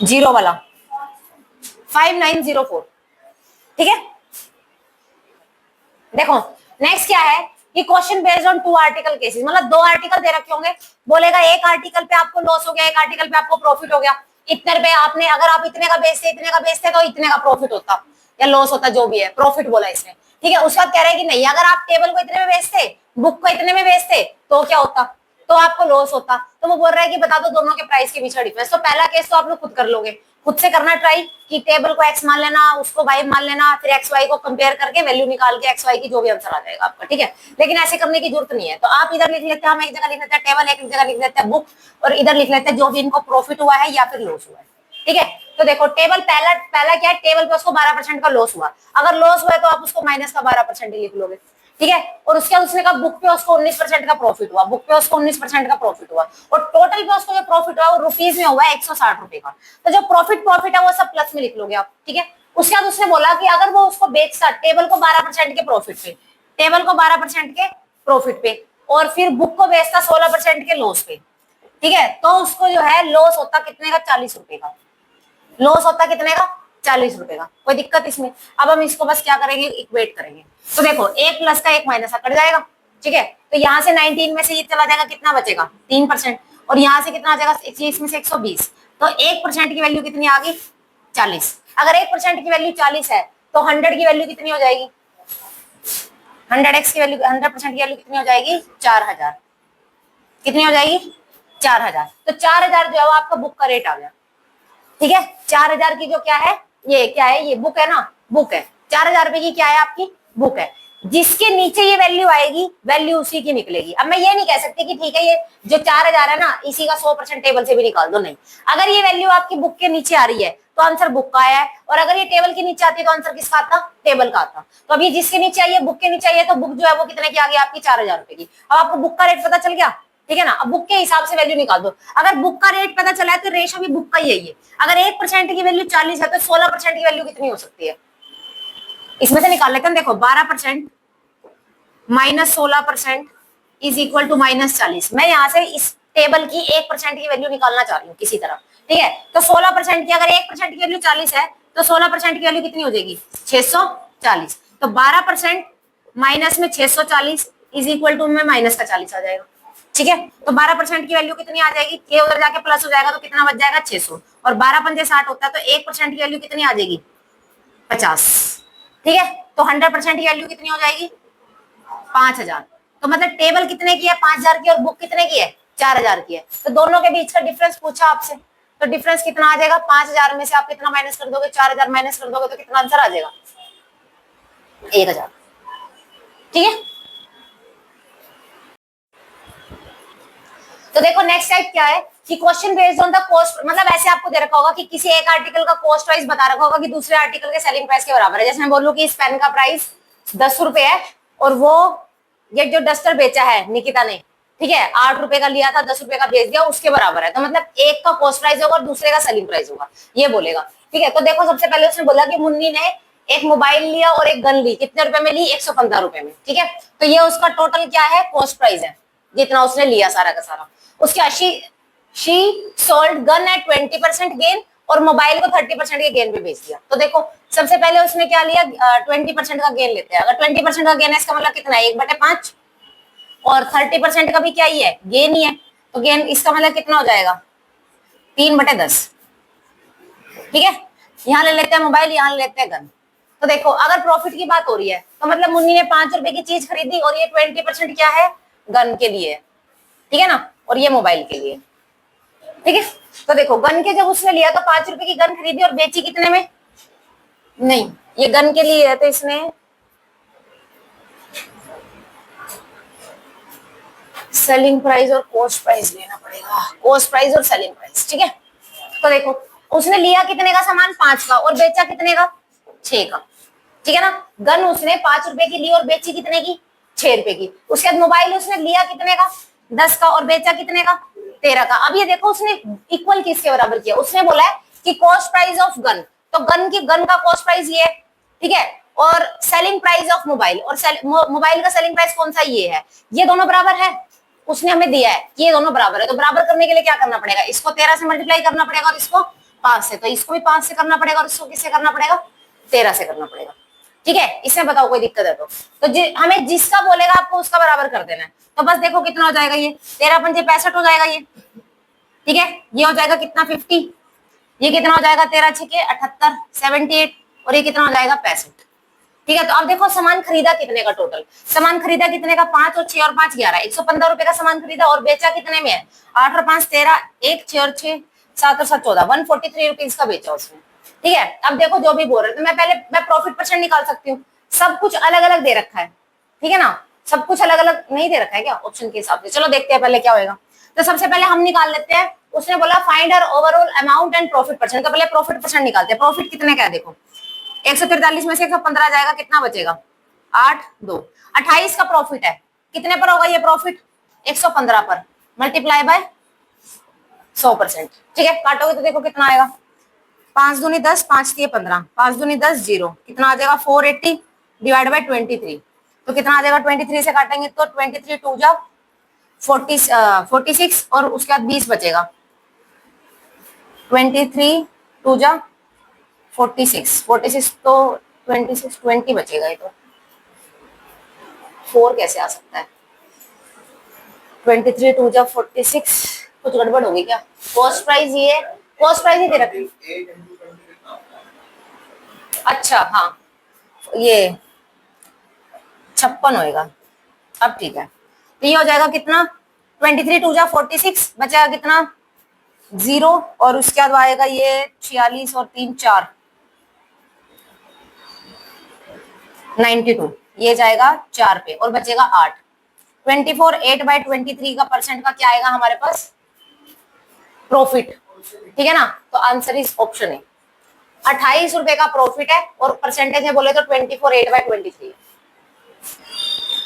जीरो वाला 5904, ठीक है। देखो नेक्स्ट क्या है कि question based on 2 article cases, मतलब 2 आर्टिकल दे रखे होंगे, बोलेगा एक आर्टिकल पे आपको लॉस हो गया, एक आर्टिकल पे आपको प्रॉफिट हो गया, इतने रुपए आपने, अगर आप इतने का बेचते इतने का बेचते तो इतने का प्रॉफिट होता या लॉस होता, जो भी है प्रॉफिट बोला इसने, ठीक है। उसके बाद कह रहे हैं कि नहीं अगर आप टेबल को इतने में बेचते बुक को इतने में बेचते तो क्या होता, तो आपको लॉस होता। तो वो बोल रहा है कि बता दो दोनों के प्राइस के बीच का डिफरेंस। तो पहला केस तो आप लोग खुद कर लोगे, खुद से करना ट्राई कि टेबल को x मान लेना, उसको y मान लेना, फिर x y को कंपेयर करके वैल्यू निकाल के x y की जो भी आंसर आ जाएगा आपका, ठीक है। लेकिन ऐसे करने की जरूरत नहीं है, तो आप इधर लिख लेते हैं, हम एक जगह लिख लेते हैं टेबल, एक जगह लिख लेते हैं बुक, और इधर लिख लेते हैं जो भी इनको प्रॉफिट हुआ है या फिर लॉस हुआ है, ठीक है। तो देखो टेबल पहला क्या है, टेबल पे उसको 12% का लॉस हुआ, अगर लॉस हुआ है तो आप उसको माइनस का 12% ही लिख लोगे, ठीक है। और उसके बाद उसने कहा बुक पे उसको 19% का प्रॉफिट हुआ, बुक पे उसको 19% का प्रॉफिट हुआ, और टोटल पे उसको जो प्रॉफिट हुआ वो रुपीज में हुआ है 160 रुपए का। तो जो प्रॉफिट है वो सब प्लस में लिख लोगे आप, ठीक है। उसके बाद उसने बोला कि अगर वो उसको बेचता टेबल को 12% के प्रॉफिट पे, टेबल को 12% के प्रॉफिट पे, और फिर बुक को बेचता 16% के लॉस पे, ठीक है, तो उसको जो है लॉस होता कितने का 40 रुपए का, लॉस होता कितने का 40 रुपए का। कोई दिक्कत इसमें, अब हम इसको बस क्या करेंगे इक्वेट करेंगे। तो देखो एक प्लस का एक माइनस का कट जाएगा, ठीक है। तो यहाँ से 19 में से ये चला जाएगा, कितना बचेगा 3%, और यहाँ से कितना आ जाएगा इसमें से 120, तो 1% की वैल्यू कितनी आ गई 40। अगर 1% की वैल्यू 40 है तो 100 की वैल्यू कितनी हो जाएगी? 100x की वैल्यू 100% की वैल्यू कितनी हो जाएगी? 4000। कितनी हो जाएगी? 4000। तो 4000 जो है वो आपका बुक का रेट आ गया। ठीक है, 4000 की जो क्या है, ये क्या है, ये बुक है ना, बुक है। 4000 रुपए की क्या है आपकी? बुक है। जिसके नीचे ये वैल्यू आएगी, वैल्यू उसी की निकलेगी। अब मैं ये नहीं कह सकती कि ठीक है ये जो 4000 है ना, इसी का 100% टेबल से भी निकाल दो, नहीं। अगर ये वैल्यू आपकी बुक के नीचे आ रही है तो आंसर बुक का आया है, और अगर ये टेबल के नीचे आती है तो आंसर किसका आता? टेबल का आता। तो अभी जिसके नीचे आई है, बुक के नीचे आई है, तो बुक जो है वो कितने की आ गई आपकी? 4000 रुपए की। अब आपको बुक का रेट पता चल गया, ठीक है ना। अब बुक के हिसाब से वैल्यू निकाल दो। अगर बुक का रेट पता चला है तो रेशो भी बुक का ही है। अगर 1% की वैल्यू 40 है तो 16% की वैल्यू कितनी हो सकती है? इसमें से निकाल लेते हैं। देखो 12% minus 16% is equal to minus 40। मैं यहाँ से इस टेबल की 1% की वैल्यू निकालना चाह रही हूँ किसी तरह, ठीक है। तो 16% की, अगर 1% की वैल्यू 40 है तो 16% की वैल्यू कितनी हो जाएगी? 640। तो 12% माइनस में 640 इज इक्वल टू में माइनस का 40 आ जाएगा, ठीक है। तो 12% की वैल्यू कितनी आ जाएगी? ये उधर जाके प्लस हो जाएगा तो कितना बच जाएगा? 600। और 12 पंजे 60 होता है, तो 1% की वैल्यू कितनी आ जाएगी? 50, ठीक है। तो 100% की वैल्यू कितनी हो जाएगी? 5000। तो मतलब टेबल कितने की है? 5000 की, और बुक कितने की है? 4000 की है। तो दोनों के बीच का डिफरेंस पूछा आपसे, तो डिफरेंस कितना आ जाएगा? 5000 में से आप कितना माइनस कर दोगे? 4000 माइनस कर दोगे तो कितना आंसर आ जाएगा? 1000, ठीक है। तो देखो नेक्स्ट टाइप क्या है कि question based on the cost, मतलब ऐसे आपको दे रखा होगा कि किसी एक आर्टिकल का कॉस्ट प्राइस बता रखा होगा कि दूसरे आर्टिकल के सेलिंग प्राइस के बराबर है। जैसे मैं बोलूं कि इस पेन का प्राइस 10 रुपए है, और वो ये जो डस्टर बेचा है निकिता ने, ठीक है, 8 रुपए का लिया था, 10 रुपए का बेच दिया, उसके बराबर है। तो मतलब एक का कॉस्ट प्राइस होगा और दूसरे का सेलिंग प्राइस होगा, ये बोलेगा, ठीक है। तो देखो सबसे पहले उसने बोला कि मुन्नी ने एक मोबाइल लिया और एक गन ली, कितने रुपए में ली? 115 रुपए में, ठीक है। तो ये उसका टोटल क्या है? कॉस्ट प्राइस है, जितना उसने लिया सारा का सारा। उसके she sold gun at 20% gain, और मोबाइल को 30% के गेन पे बेच दिया। तो देखो सबसे पहले उसने क्या लिया? 20% का गेन लेते हैं। अगर 20% का गेन है, इसका मतलब कितना है? 1/5। और 30% का भी क्या ही है? गेन ही है। तो गेन इसका मतलब कितना हो जाएगा? 3/10, ठीक है। यहाँ ले लेते हैं मोबाइल, यहाँ ले लेते हैं गन। तो देखो अगर प्रॉफिट की बात हो रही है तो मतलब मुन्नी ने 5 रुपए की चीज खरीदी, और ये 20% क्या है? गन के लिए, ठीक है ना, और ये मोबाइल के लिए, ठीक है। तो देखो गन के जब उसने लिया तो 5 रुपए की गन खरीदी और बेची कितने में? नहीं, ये गन के लिए है तो इसने सेलिंग प्राइस और कॉस्ट प्राइस लेना पड़ेगा, कॉस्ट प्राइस और सेलिंग प्राइस, ठीक है। तो देखो उसने लिया कितने का सामान? 5 का, और बेचा कितने का? 6 का, ठीक है ना। गन उसने 5 रुपए की ली और बेची कितने की? 6 रुपए की। उसके बाद मोबाइल उसने लिया कितने का? 10 का, और बेचा कितने का? 13 का। अब ये देखो उसने इक्वल किसके बराबर किया? उसने बोला है कि कॉस्ट प्राइस ऑफ गन, तो गन का कॉस्ट प्राइस ये है, ठीक है। और सेलिंग प्राइस ऑफ मोबाइल, और मोबाइल का सेलिंग प्राइस कौन सा? ये है। ये दोनों बराबर है, उसने हमें दिया है कि ये दोनों बराबर है। तो बराबर करने के लिए क्या करना पड़ेगा? इसको 13 से मल्टीप्लाई करना पड़ेगा, और इसको 5 से। तो इसको भी 5 से करना पड़ेगा, और इसको किससे करना पड़ेगा? 13 से करना पड़ेगा, ठीक है। इसमें बताओ कोई दिक्कत है तो हमें जिसका बोलेगा आपको उसका बराबर कर देना है। तो बस देखो कितना हो जाएगा, ये 13 पंजे 65 हो जाएगा ये, ठीक है। ये हो जाएगा कितना? 50। ये कितना हो जाएगा? 13 छके 78, 78। और ये कितना हो जाएगा? 65, ठीक है। तो अब देखो सामान खरीदा कितने का? टोटल सामान खरीदा कितने का? 5 और 6 और 5 11, 115 रुपए का सामान खरीदा, और बेचा कितने में है? 8 और 5 13, 1 6 और 6 7 और 7 14, 143 रुपीज का बेचा उसने, ठीक है। अब देखो जो भी बोल रहे थे, मैं प्रॉफिट परसेंट निकाल सकती हूँ। सब कुछ अलग अलग दे रखा है, ठीक है ना। सब कुछ अलग अलग नहीं दे रखा है क्या ऑप्शन के हिसाब से? चलो देखते हैं पहले क्या होगा। तो सबसे पहले हम निकाल लेते हैं। उसने बोला find our overall amount and profit percent. तो पहले प्रॉफिट परसेंट निकालते हैं। प्रॉफिट कितने का है? देखो 143 में से 115 जाएगा, कितना बचेगा? 8 2 28 का प्रॉफिट है। कितने पर होगा ये प्रॉफिट? 115 पर, मल्टीप्लाई बाय 100%, ठीक है। काटोगे तो देखो कितना आएगा? 5 दूनी 10, 5 3 15, 5 दूनी 10 0, कितना आ जाएगा? 480 डिवाइड बाय 23। तो कितना आ जाएगा? 23 से काटेंगे तो 23 2 जा 46, और उसके बाद 20 बचेगा। 23 2 जा 46 तो 20 बचेगा। ये तो 4 कैसे आ सकता है? 23 2 जा 46, कुछ गड़बड़ होगी क्या? कॉस्ट प्राइस ये कॉस्ट प्राइस ही दे रखी, अच्छा हाँ, ये 56 होएगा। अब ठीक है, तो ये हो जाएगा कितना, 23 टू जा 46, बचेगा कितना 0, और उसके बाद आएगा ये 46 और 3 4, 92, ये जाएगा 4 पे और बचेगा 8। 24 8/23 का परसेंट का क्या आएगा हमारे पास, प्रॉफिट। ठीक है ना, तो आंसर इज ऑप्शन है, 28 रुपए का प्रॉफिट है, और परसेंटेज में बोले तो 24 8/23।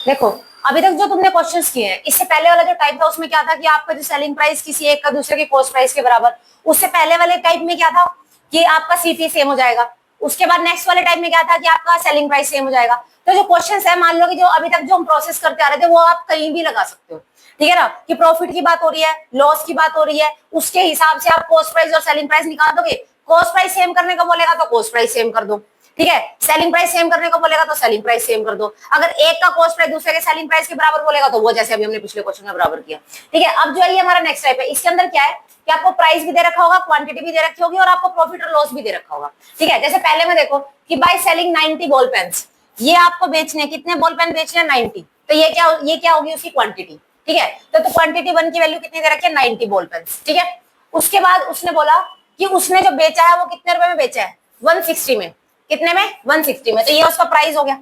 देखो अभी तक जो तुमने क्वेश्चंस किए हैं, इससे पहले वाला जो टाइप था उसमें क्या था कि आपका जो सेलिंग प्राइस किसी एक का दूसरे के कॉस्ट प्राइस के बराबर, उससे पहले वाले टाइप में क्या था कि आपका सीपी सेम हो जाएगा, उसके बाद नेक्स्ट वाले टाइप में क्या था कि आपका सेलिंग प्राइस सेम हो जाएगा। तो जो क्वेश्चंस है, मान लो कि जो अभी तक जो हम प्रोसेस करते आ रहे थे वो आप कहीं भी लगा सकते हो, ठीक है ना, कि प्रॉफिट की बात हो रही है, लॉस की बात हो रही है, उसके हिसाब से आप कॉस्ट प्राइस और सेलिंग प्राइस निकाल दोगे। कॉस्ट प्राइस सेम करने को बोलेगा तो कॉस्ट प्राइस सेम कर दो, ठीक है, सेलिंग प्राइस सेम करने को बोलेगा तो सेलिंग प्राइस सेम कर दो। अगर एक का कॉस्ट प्राइस दूसरे के सेलिंग प्राइस के बराबर बोलेगा तो वो जैसे अभी हमने पिछले क्वेश्चन में बराबर किया। ठीक है, अब जो है ये हमारा नेक्स्ट टाइप है, इसके अंदर क्या है कि आपको प्राइस भी दे रखा होगा, क्वांटिटी भी दे रखी होगी, और आपको प्रॉफिट और लॉस भी दे रखा होगा। ठीक है, जैसे पहले में देखो कि बाय सेलिंग 90 बॉल पेन्स, ये आपको बेचने, कितने बॉल पेन बेचने, 90, तो ये क्या होगी उसकी क्वांटिटी। ठीक है, तो क्वांटिटी 1 की वैल्यू कितनी दे रखी है, 90 बॉल पेन्स। ठीक है, उसके बाद उसने बोला कि उसने जो बेचा है वो कितने रुपए में बेचा है, 160 में, कितने में, 160 में, तो ये उसका प्राइस हो गया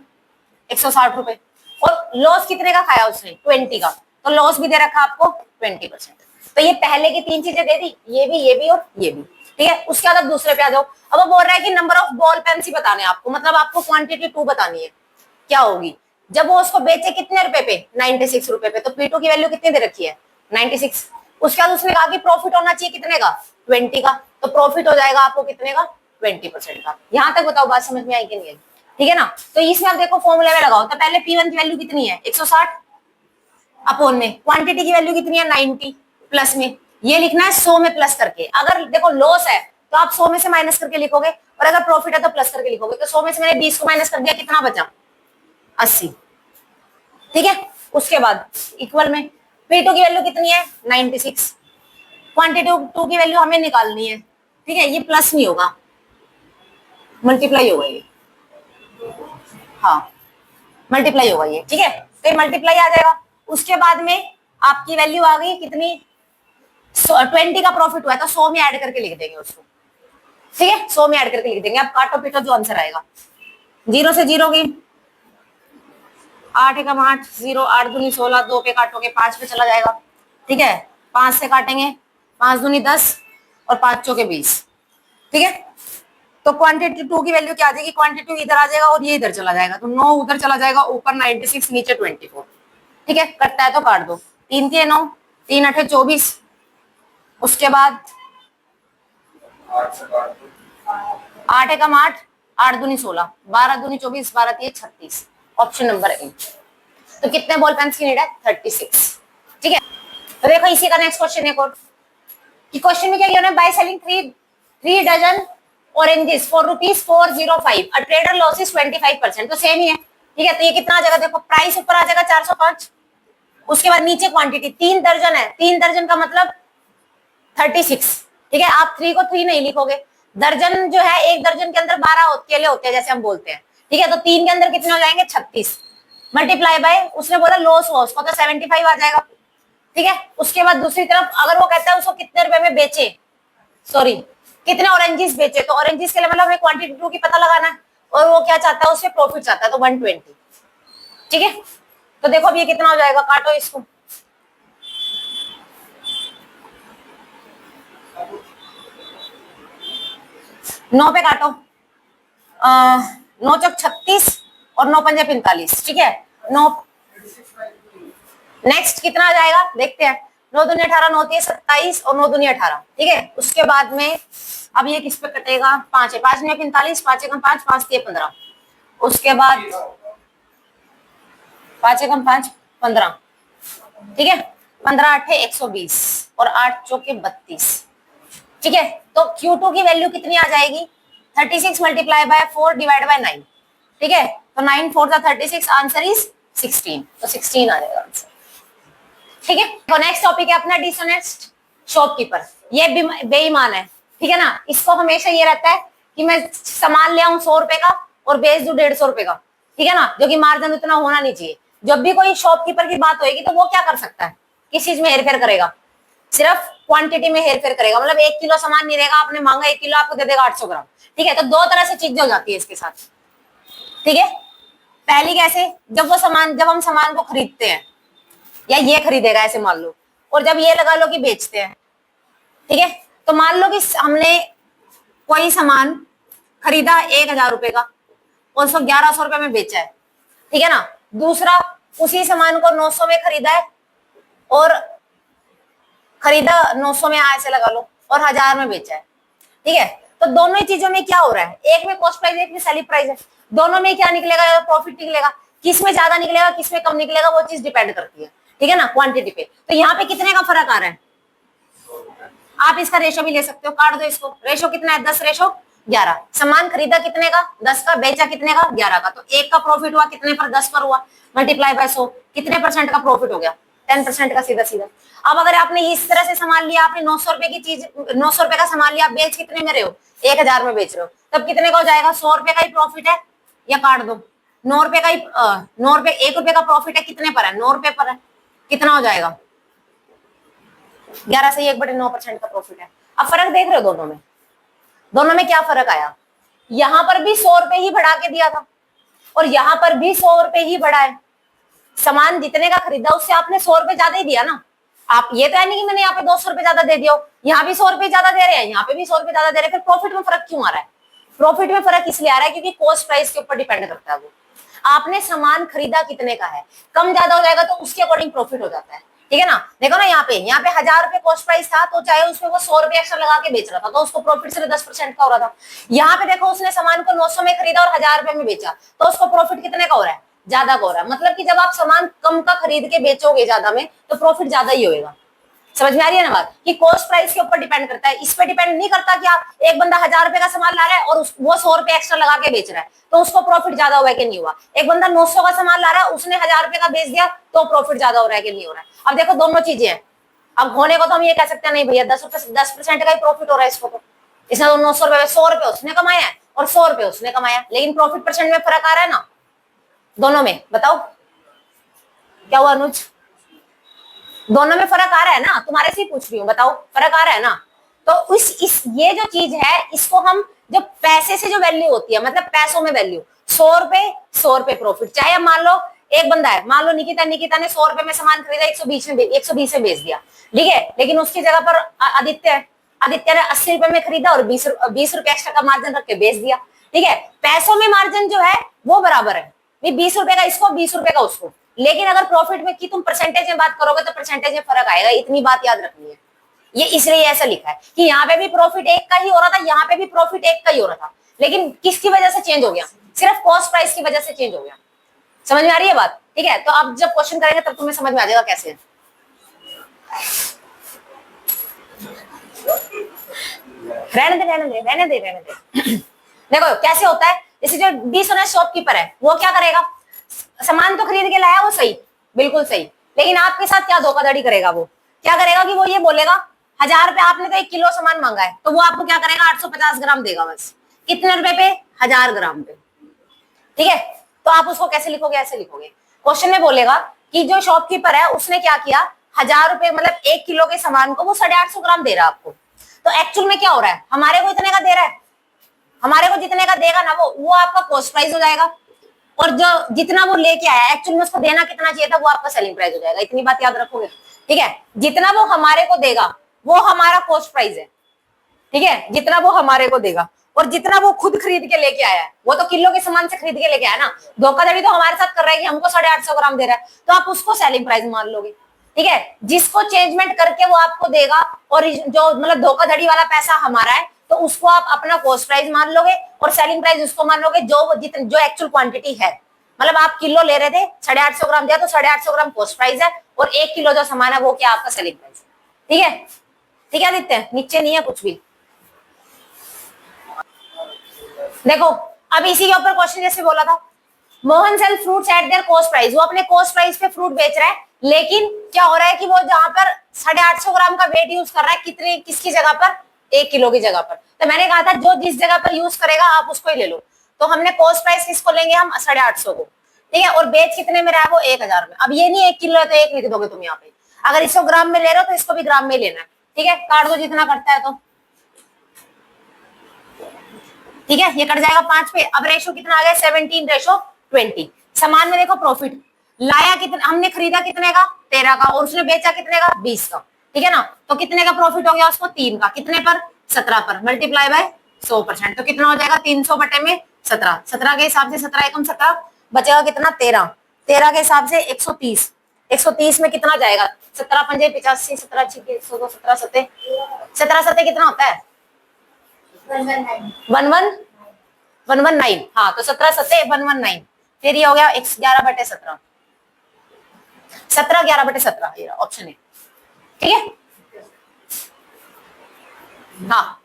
160 रुपए। और लॉस कितने का खाया उसने, 20 का, तो लॉस भी दे रखा आपको 20%। तो ये पहले की 3 चीजें दे दी, ये भी और ये भी। ठीक है, उसके बाद अब दूसरे पे आ जाओ। अब वो बोल रहा है कि नंबर ऑफ बॉल पेन ही बताने आपको, मतलब आपको क्वांटिटी 2 बतानी है, क्या होगी जब वो उसको बेचे कितने रुपए पे, 96 रुपए पे, तो P2 की वैल्यू कितनी दे रखी है, 96। उसके बाद उसने कहा कि प्रॉफिट होना चाहिए कितने का, 20 का, तो प्रॉफिट हो जाएगा आपको कितने का, 20% का। यहां तक बताओ बात समझ में आई कि नहीं आई। ठीक है ना, तो इसमें आप देखो फॉर्मूले में लगाओ, तो पहले P1 की वैल्यू कितनी है, 160 अपोन में क्वांटिटी की वैल्यू कितनी है, 90 प्लस में, ये लिखना है 100 में प्लस करके। अगर देखो लॉस है तो आप 100 में से माइनस करके लिखोगे, और अगर प्रॉफिट है तो प्लस करके लिखोगे। तो 100 में से मैंने 20 को माइनस कर दिया, कितना बचा, 80। ठीक है, उसके बाद इक्वल में P2 की वैल्यू कितनी है, 96, क्वांटिटी 2 की वैल्यू हमें निकालनी है। ठीक है, ये प्लस नहीं होगा, मल्टीप्लाई होगा ये, हाँ मल्टीप्लाई होगा ये। ठीक है, तो ये मल्टीप्लाई आ जाएगा। उसके बाद में आपकी वैल्यू आ गई कितनी, 20 का प्रॉफिट हुआ है, तो 100 में ऐड करके लिख देंगे उसको। ठीक है, 100 में ऐड करके लिख देंगे। अब काटो पीटो जो आंसर आएगा, 0 से 0 की 8 एकम 8, 0 8 दूनी 16, 2 पे काटोगे 5 पे चला जाएगा। ठीक है, 5 से काटेंगे, 5 दूनी 10 और 5 चौके 20। ठीक है, तो क्वांटिटी 2 की वैल्यू क्या आ जाएगी, क्वांटिटी 2 इधर आ जाएगा और ये इधर चला जाएगा, तो 9 उधर चला जाएगा, ऊपर 96 नीचे 24। ठीक है, कटता है तो काट दो, 3 के 9, 3 8 24, उसके बाद 8 एकम 8, 8 दूनी 16, 12 दूनी 24, 12 तीन 36, ऑप्शन नंबर ए। तो कितने बॉल पेन की नीड है, 36। ठीक है, तो देखो इसी का नेक्स्ट क्वेश्चन एक और, कि क्वेश्चन में क्या किया, by selling 3 dozen oranges for ₹405, a trader losses 25%, तो सेम ही है। ठीक है, तो ये कितना आ जाएगा, देखो प्राइस ऊपर आ जाएगा 405, उसके बाद नीचे क्वांटिटी 3 दर्जन है, 3 दर्जन का मतलब 36। ठीक है, आप 3 को 3 नहीं लिखोगे, दर्जन जो है एक दर्जन के अंदर 12 केले होते हैं जैसे हम बोलते हैं। ठीक है, तो 3 के अंदर कितने हो जाएंगे, 36, मल्टीप्लाई बाय, उसने बोला लॉस हुआ उसको, तो 75 आ जाएगा। ठीक है, उसके बाद दूसरी तरफ अगर वो कहता है उसको कितने रुपए में बेचे, सॉरी कितने ऑरेंजेस बेचे, तो ऑरेंजेस के लिए मतलब हमें क्वांटिटी 2 की पता लगाना है, और वो क्या चाहता है, उससे प्रॉफिट चाहता है, तो 120। ठीक है, तो देखो अब ये कितना हो जाएगा, काटो इसको, 9 पे काटो, 9 चौक 36 और 9 पंजे 45। ठीक है, 9 नेक्स्ट कितना आ जाएगा देखते हैं, 9 दूनी 18, 9 तीन 27 और 9 दूनी 18। ठीक है, उसके बाद में अब ये किस पे कटेगा, 5 है, 5 में 45, 5 एकम 5, 5 तीन 15, उसके बाद 5 एकम 5 15। ठीक है, 15 8 है 120 और 8 चौके 32। ठीक है, तो Q2 की वैल्यू कितनी आ जाएगी, 36 मल्टीप्लाई बाय 4 डिवाइड बाय 9। ठीक है, तो 9 4 जा 36, आंसर इज 16, तो 16 आ जाएगा आंसर। ठीक है, तो नेक्स्ट टॉपिक है अपना डिसऑनेस्ट शॉपकीपर, ये बेईमान है। ठीक है ना, इसको हमेशा ये रहता है कि मैं सामान ले आऊं 100 रुपए का और बेच दूं 150 रुपए का, ठीक है ना, जो कि मार्जिन उतना होना नहीं चाहिए। जब भी कोई शॉपकीपर की बात होगी तो वो क्या कर सकता है, किस चीज में हेरफेर करेगा, सिर्फ क्वांटिटी में हेरफेर करेगा। मतलब 1 किलो सामान नहीं रहेगा, आपने मांगा 1 किलो, आपको दे देगा 800 ग्राम, ठीक है। तो दो तरह से चीजें हो जाती है इसके साथ, ठीक है। पहली कैसे, जब हम सामान को खरीदते हैं, या ये खरीदेगा ऐसे मान लो, और जब ये लगा लो कि बेचते हैं, ठीक है। तो मान लो कि हमने कोई सामान खरीदा 1000 रुपए का और उसको 1100 रुपए में बेचा है, ठीक है ना। दूसरा उसी सामान को 900 में खरीदा है और खरीदा 900 में ऐसे लगा लो, और 1000 में बेचा है, ठीक है। तो दोनों ही चीजों में क्या हो रहा है, एक में कॉस्ट प्राइस है, एक में सेलिंग प्राइस है, दोनों में क्या निकलेगा, प्रॉफिट निकलेगा। किस में ज्यादा निकलेगा, किस में कम निकलेगा, वो चीज डिपेंड करती है, ठीक है ना, क्वांटिटी पे। तो यहाँ पे कितने का फर्क आ रहा है, आप इसका रेशो भी ले सकते हो, काट दो इसको। रेशो कितना है, 10:11। सामान खरीदा कितने का, 10 का, बेचा कितने का, 11 का। तो एक का प्रॉफिट हुआ कितने पर, 10 पर हुआ, मल्टीप्लाई बाय 100, कितने परसेंट का प्रॉफिट हो गया, 10% का, सीधा सीधा। अब अगर आपने इस तरह से सामान लिया, आपने 900 रुपए की चीज, 900 रुपए का सामान लिया, आप बेच कितने में रहे हो, 1000 में बेच रहे हो, तब कितने का हो जाएगा, 100 रुपए का ही प्रॉफिट है, या काट दो 9 रुपए का ही, 9 रुपए, 1 रुपए का प्रॉफिट है, कितने पर है, 9 रुपए पर है, कितना हो जाएगा, 11 से 1/9% का प्रॉफिट है। अब फर्क देख रहे हो दोनों में क्या फर्क आया, यहां पर भी 100 रुपए ही बढ़ा के दिया था और यहां पर भी 100 रुपए ही बढ़ा है। सामान जितने का खरीदा उससे आपने 100 रुपए ज्यादा ही दिया ना। आप ये तो है नहीं कि मैंने यहाँ पे 200 रुपए ज्यादा दे दिया, यहाँ भी 100 रुपए ज्यादा दे रहे हैं, यहाँ पे भी 100 रुपए ज्यादा दे रहे हैं, फिर प्रॉफिट में फर्क क्यों आ रहा है। प्रॉफिट में फर्क इसलिए आ रहा है क्योंकि कॉस्ट प्राइस के ऊपर डिपेंड करता है। वो आपने सामान खरीदा कितने का है, कम ज्यादा हो जाएगा तो उसके अकॉर्डिंग प्रॉफिट हो जाता है, ठीक है ना। देखो ना, यहाँ पे 1000 रुपए कॉस्ट प्राइस था, तो चाहे उसमें वो 100 रुपए एक्स्ट्रा लगा के बेच रहा था तो उसको प्रॉफिट सिर्फ 10% का हो रहा था। यहाँ पे देखो, उसने सामान को 900 में खरीदा और 1000 रुपए में बेचा, तो उसको प्रॉफिट कितने का हो रहा है, ज्यादा का हो रहा है। मतलब कि जब आप सामान कम का खरीद के बेचोगे ज्यादा में, तो प्रॉफिट ज्यादा ही होगा। समझ में आ रही है ना बात, कि कॉस्ट प्राइस के ऊपर डिपेंड करता है, इस पे डिपेंड नहीं करता कि आप, एक बंदा 1000 रुपए का सामान ला रहा है और वो 100 रुपए एक्स्ट्रा लगा के बेच रहा है, तो उसको प्रॉफिट ज्यादा हुआ है कि नहीं हुआ। एक बंदा 900 का सामान ला रहा है, उसने 1000 रुपए का बेच दिया, तो प्रॉफिट ज्यादा हो रहा है कि नहीं हो रहा है। अब देखो दोनों चीजें हैं। अब होने को तो हम ये कह सकते हैं, नहीं भैया 10% का ही प्रॉफिट हो रहा है इसको, तो इसने 900 रुपए में 100 रुपए उसने कमाया है और 100 रुपए उसने कमाया, लेकिन प्रॉफिट परसेंट में फर्क आ रहा है ना दोनों में। बताओ क्या हुआ अनुज, दोनों में फर्क आ रहा है ना, तुम्हारे से ही पूछ रही हूँ, बताओ फर्क आ रहा है ना। तो ये जो चीज है, इसको हम, जो पैसे से जो वैल्यू होती है, मतलब पैसों में वैल्यू, 100 रुपए प्रॉफिट। चाहे अब मान लो एक बंदा है, मान लो निकिता ने 100 रुपए में सामान खरीदा, 120 में बेच दिया, ठीक है। लेकिन उसकी जगह पर आदित्य ने 80 रुपए में खरीदा और 20 रुपए एक्स्ट्रा का मार्जिन रख के बेच दिया, ठीक है। पैसों में मार्जिन जो है वो बराबर है, 20 रुपए का इसको, 20 रुपए का उसको। लेकिन अगर प्रॉफिट में की तुम परसेंटेज में बात करोगे तो परसेंटेज में फर्क आएगा, इतनी बात याद रखनी है। ये इसलिए ऐसा लिखा है कि यहाँ पे भी प्रॉफिट एक का ही हो रहा था, यहाँ पे भी प्रॉफिट एक का ही हो रहा था, लेकिन किसकी वजह से चेंज हो गया, सिर्फ कॉस्ट प्राइस की वजह से चेंज हो गया। समझ में आ रही है बात, ठीक है। तो अब जब क्वेश्चन करेंगे तब तुम्हें समझ में आ जाएगा कैसे। रहने दे। देखो कैसे होता है, जैसे जो डिसऑनेस्ट शॉपकीपर है वो क्या करेगा, सामान तो खरीद के लाया वो सही, बिल्कुल सही, लेकिन आपके साथ क्या धोखाधड़ी करेगा, वो क्या करेगा कि वो ये बोलेगा 1000 रुपए, आपने तो 1 किलो सामान मांगा है, तो वो आपको क्या करेगा, 850 ग्राम देगा बस। कितने रुपए पे, 1000 ग्राम पे, ठीक है। तो आप उसको कैसे लिखोगे, ऐसे लिखोगे। क्वेश्चन में बोलेगा कि जो शॉपकीपर है उसने क्या किया, 1000 रुपए मतलब 1 किलो के सामान को वो 850 ग्राम दे रहा है आपको, तो एक्चुअल में क्या हो रहा है, हमारे को इतने का दे रहा है, हमारे को जितने का देगा ना वो आपका कॉस्ट प्राइस हो जाएगा, और जो जितना वो लेके आया एक्चुअल में उसको देना कितना चाहिए था वो आपका सेलिंग प्राइस हो जाएगा। इतनी बात याद रखोगे, ठीक है। जितना वो हमारे को देगा वो हमारा कॉस्ट प्राइस है, ठीक है, जितना वो हमारे को देगा, और जितना वो खुद खरीद के लेके आया है, वो तो किलो के सामान से खरीद के लेके आया ना, धोखाधड़ी तो हमारे साथ कर रहा है कि हमको 850 ग्राम दे रहा है, तो आप उसको सेलिंग प्राइस मान लोगे, ठीक है। जिसको चेंजमेंट करके वो आपको देगा और जो मतलब धोखाधड़ी वाला पैसा हमारा है, तो उसको आप अपना कॉस्ट प्राइस मान लोगे और सेलिंग प्राइस उसको मान लोगे जो एक्चुअल क्वांटिटी है। मतलब आप किलो ले रहे थे, 850 ग्राम दिया तो 850 ग्राम कॉस्ट प्राइस है, और 1 किलो जो सामान है वो क्या आपका सेलिंग प्राइस, ठीक है। ठीक है आदित्य, नीचे नहीं है कुछ भी। देखो अब इसी के ऊपर क्वेश्चन जैसे बोला था, Mohan sell fruits at their cost price, वो अपने कॉस्ट प्राइस पे फ्रूट बेच रहा है, लेकिन क्या हो रहा है कि वो जहां पर 850 ग्राम का वेट यूज कर रहा है, किसकी जगह पर, 1 किलो की जगह पर, तो मैंने कहा था जो जिस जगह पर यूज करेगा आप उसको ही ले लो। तो हमने कॉस्ट प्राइस किसको लेंगे हम 850 को, ठीक है। और बेच कितने में रहा है वो 1000 में। अब ये नहीं 1 किलो है तो 1 लिख दोगे तुम यहाँ पे, अगर इसको ग्राम में ले रहे हो तो इसको भी ग्राम में लेना है, ठीक है। काट दो जितना करता है तो, ठीक है। ये कट जाएगा 5 पे। अब रेशो कितना आ गया 17:20। सामान में देखो प्रॉफिट लाया कितना, हमने खरीदा कितने का 13 का, और उसने बेचा कितने का 20 का, ठीक है ना। तो कितने का प्रॉफिट हो गया उसको 3 का, कितने पर 17 पर, मल्टीप्लाई बाय 100%। तो कितना हो जाएगा 300 बटे में 17, 17 के हिसाब से 17 एकम 17 बचेगा कितना 13, 13 के हिसाब से 130, 130 में कितना जाएगा 17 पंजे 85, 17 छीके 102, 17 सत्ते 17 सत्ते कितना होता है 119। हाँ तो 17 सत्ते 119, फिर ये हो गया 11 बटे 17, 17 11 बटे 17 ये ऑप्शन है, ठीक है। हाँ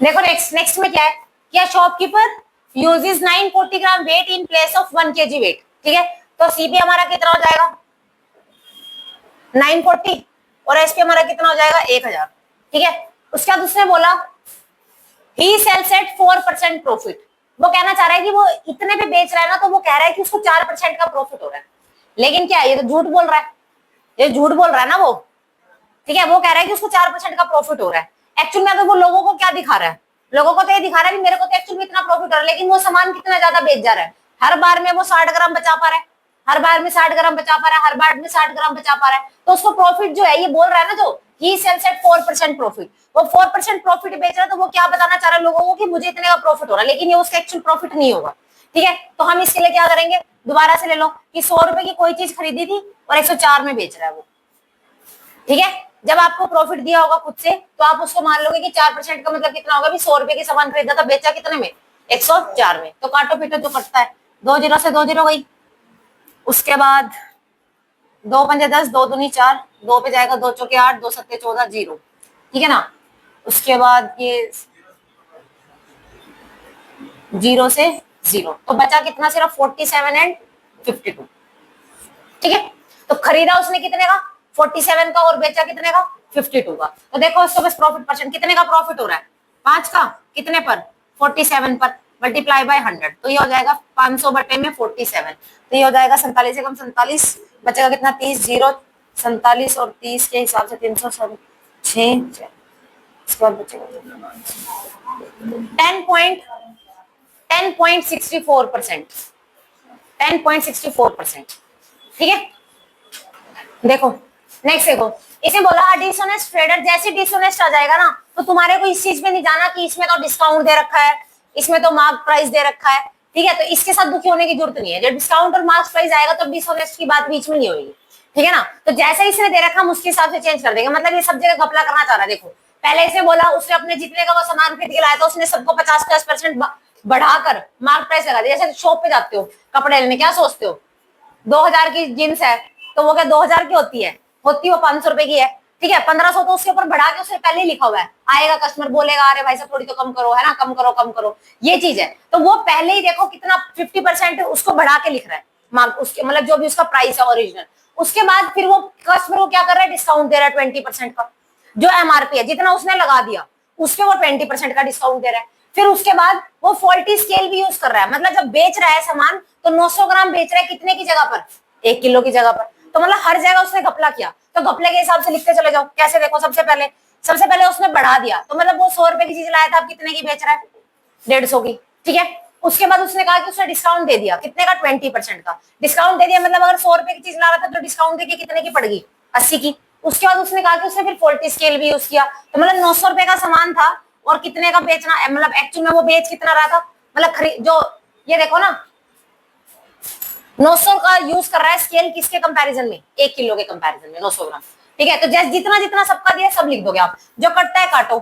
देखो नेक्स्ट में क्या है, क्या shopkeeper uses 940 gram weight in place of 1 kg weight, ठीक है। तो सीपी हमारा कितना हो जाएगा 940 और एसपी हमारा कितना हो जाएगा 1000, ठीक है। उसके बाद उसने बोला ही सेल्स एट 4% प्रॉफिट। वो कहना चाह रहा है कि वो इतने पे बेच रहा है ना, तो वो कह रहा है कि उसको 4% का प्रॉफिट हो रहा है। लेकिन क्या ये तो झूठ बोल रहा है, ये झूठ बोल रहा है ना वो, ठीक है। वो कह रहा है कि उसको 4% का प्रॉफिट हो रहा है। एक्चुअल में तो वो लोगों को क्या दिखा रहा है, लोगों को तो ये दिखा रहा है कि मेरे को तो एक्चुअल में इतना प्रॉफिट हो रहा है, लेकिन वो सामान कितना ज्यादा बेच जा रहा है। हर बार में वो 60 ग्राम बचा पा रहा है, हर बार में 60 ग्राम बचा पा रहा है, हर बार में 60 ग्राम बचा पा रहा है। तो उसको प्रॉफिट जो है ये बोल रहा है ना, जो ही सेल्स एट 4% प्रॉफिट, वो 4% प्रॉफिट बेच रहा है। तो वो क्या बताना चाह रहा है लोगों को कि मुझे इतने का प्रॉफिट हो रहा है, लेकिन ये उसका एक्चुअल प्रॉफिट नहीं होगा, ठीक है। तो हम इसके लिए क्या करेंगे, दोबारा से ले लो कि 100 रुपए की कोई चीज खरीदी थी और 104 में बेच रहा है वो, ठीक है। जब आपको प्रॉफिट दिया होगा खुद से तो आप उसको मान लोगे कि 4% का मतलब कितना होगा, भी 100 रुपए की सामान खरीदा था, बेचा कितने में 104 में। तो काटो पीटो जो कटता है 2 जीरो से 2 जीरो गई, उसके बाद 2 पंजे 10, 2 दूनी 4, 2 पे जाएगा 2 चौके 8, 2 सत्ते 14 जीरो, ठीक है ना। उसके बाद ये 0 से 0, तो बचा कितना सिर्फ 47 एंड 52, ठीक है। तो खरीदा उसने कितने का 47 का और बेचा कितने का 52 का। तो देखो उसको बस प्रॉफिट परसेंट कितने का प्रॉफिट हो रहा है 5 का, कितने पर 47 पर, मल्टीप्लाई बाय 100। तो ये हो जाएगा 500 बटे में 47, तो ये हो जाएगा 47 एकम 47, बचेगा कितना 30, 0 47 और 30 के हिसाब से 306, इसके बाद बचेगा 10.64%, 10.64%, ठीक है। देखो नेक्स्ट देखो, इसे बोला डिसऑनेस्ट ट्रेडर, जैसे डिसऑनेस्ट आ जाएगा ना तो तुम्हारे को इस चीज में नहीं जाना कि इसमें तो डिस्काउंट दे रखा है, इसमें तो मार्क प्राइस दे रखा है, ठीक है। तो इसके साथ दुखी होने की जरूरत नहीं है, जब डिस्काउंट और मार्क प्राइस आएगा तो डिसऑनेस्ट की बात बीच में नहीं होगी, ठीक है ना। तो जैसे इसने दे रखा हम उसके हिसाब से चेंज कर देंगे, मतलब ये सब जगह घपला करना चाह रहा है। देखो पहले इसने बोला उसने अपने जितने का वो सामान खरीद के लाया था उसने सबको 50% बढ़ाकर मार्क प्राइस लगा दिया। जैसे शॉप पे जाते हो कपड़े लेने, क्या सोचते हो 2000 की जींस है तो वो क्या 2000 की होती है वो 500 रुपए की है, ठीक है। 1500 तो उसके ऊपर बढ़ा के उसने पहले ही लिखा हुआ है, आएगा कस्टमर बोलेगा अरे भाई साहब थोड़ी तो कम करो, है ना, कम करो कम करो, ये चीज है। तो वो पहले ही देखो कितना 50% उसको बढ़ा के लिख रहा है मार्क, उसके मतलब जो भी उसका प्राइस है ओरिजिनल। उसके बाद फिर वो कस्टमर को क्या कर रहा है, डिस्काउंट दे रहा है 20% का, जो एमआरपी है जितना उसने लगा दिया उस पर वो 20% का डिस्काउंट दे रहा है। फिर उसके बाद वो फॉल्टी स्केल भी यूज कर रहा है, मतलब जब बेच रहा है सामान तो 900 ग्राम बेच रहा है कितने की जगह पर 1 किलो की जगह पर। तो मतलब हर जगह उसने घपला किया। तो घपले के हिसाब से लिखते चले जाओ, कैसे देखो सबसे पहले उसने बढ़ा दिया, तो मतलब वो 100 रुपए की चीज लाया था अब कितने की बेच रहा है 150 की, ठीक है। उसके बाद उसने कहा कि उसने डिस्काउंट दे दिया कितने का 20% का डिस्काउंट दे दिया, मतलब अगर 100 रुपए की चीज ला रहा था तो डिस्काउंट देके कितने की पड़ेगी 80 की। उसके बाद उसने कहा कि उसने फिर फॉल्टी स्केल भी यूज किया, तो मतलब 900 रुपए का सामान था और कितने का बेचना, मतलब एक्चुअल में वो बेच कितना रहा था, मतलब खरीद जो ये देखो ना 900 का यूज कर रहा है स्केल किसके कंपैरिजन में 1 किलो के कंपैरिजन में 900 ग्राम, ठीक है। तो जैसे जितना जितना सबका दिया सब लिख दोगे आप, जो कटता है काटो,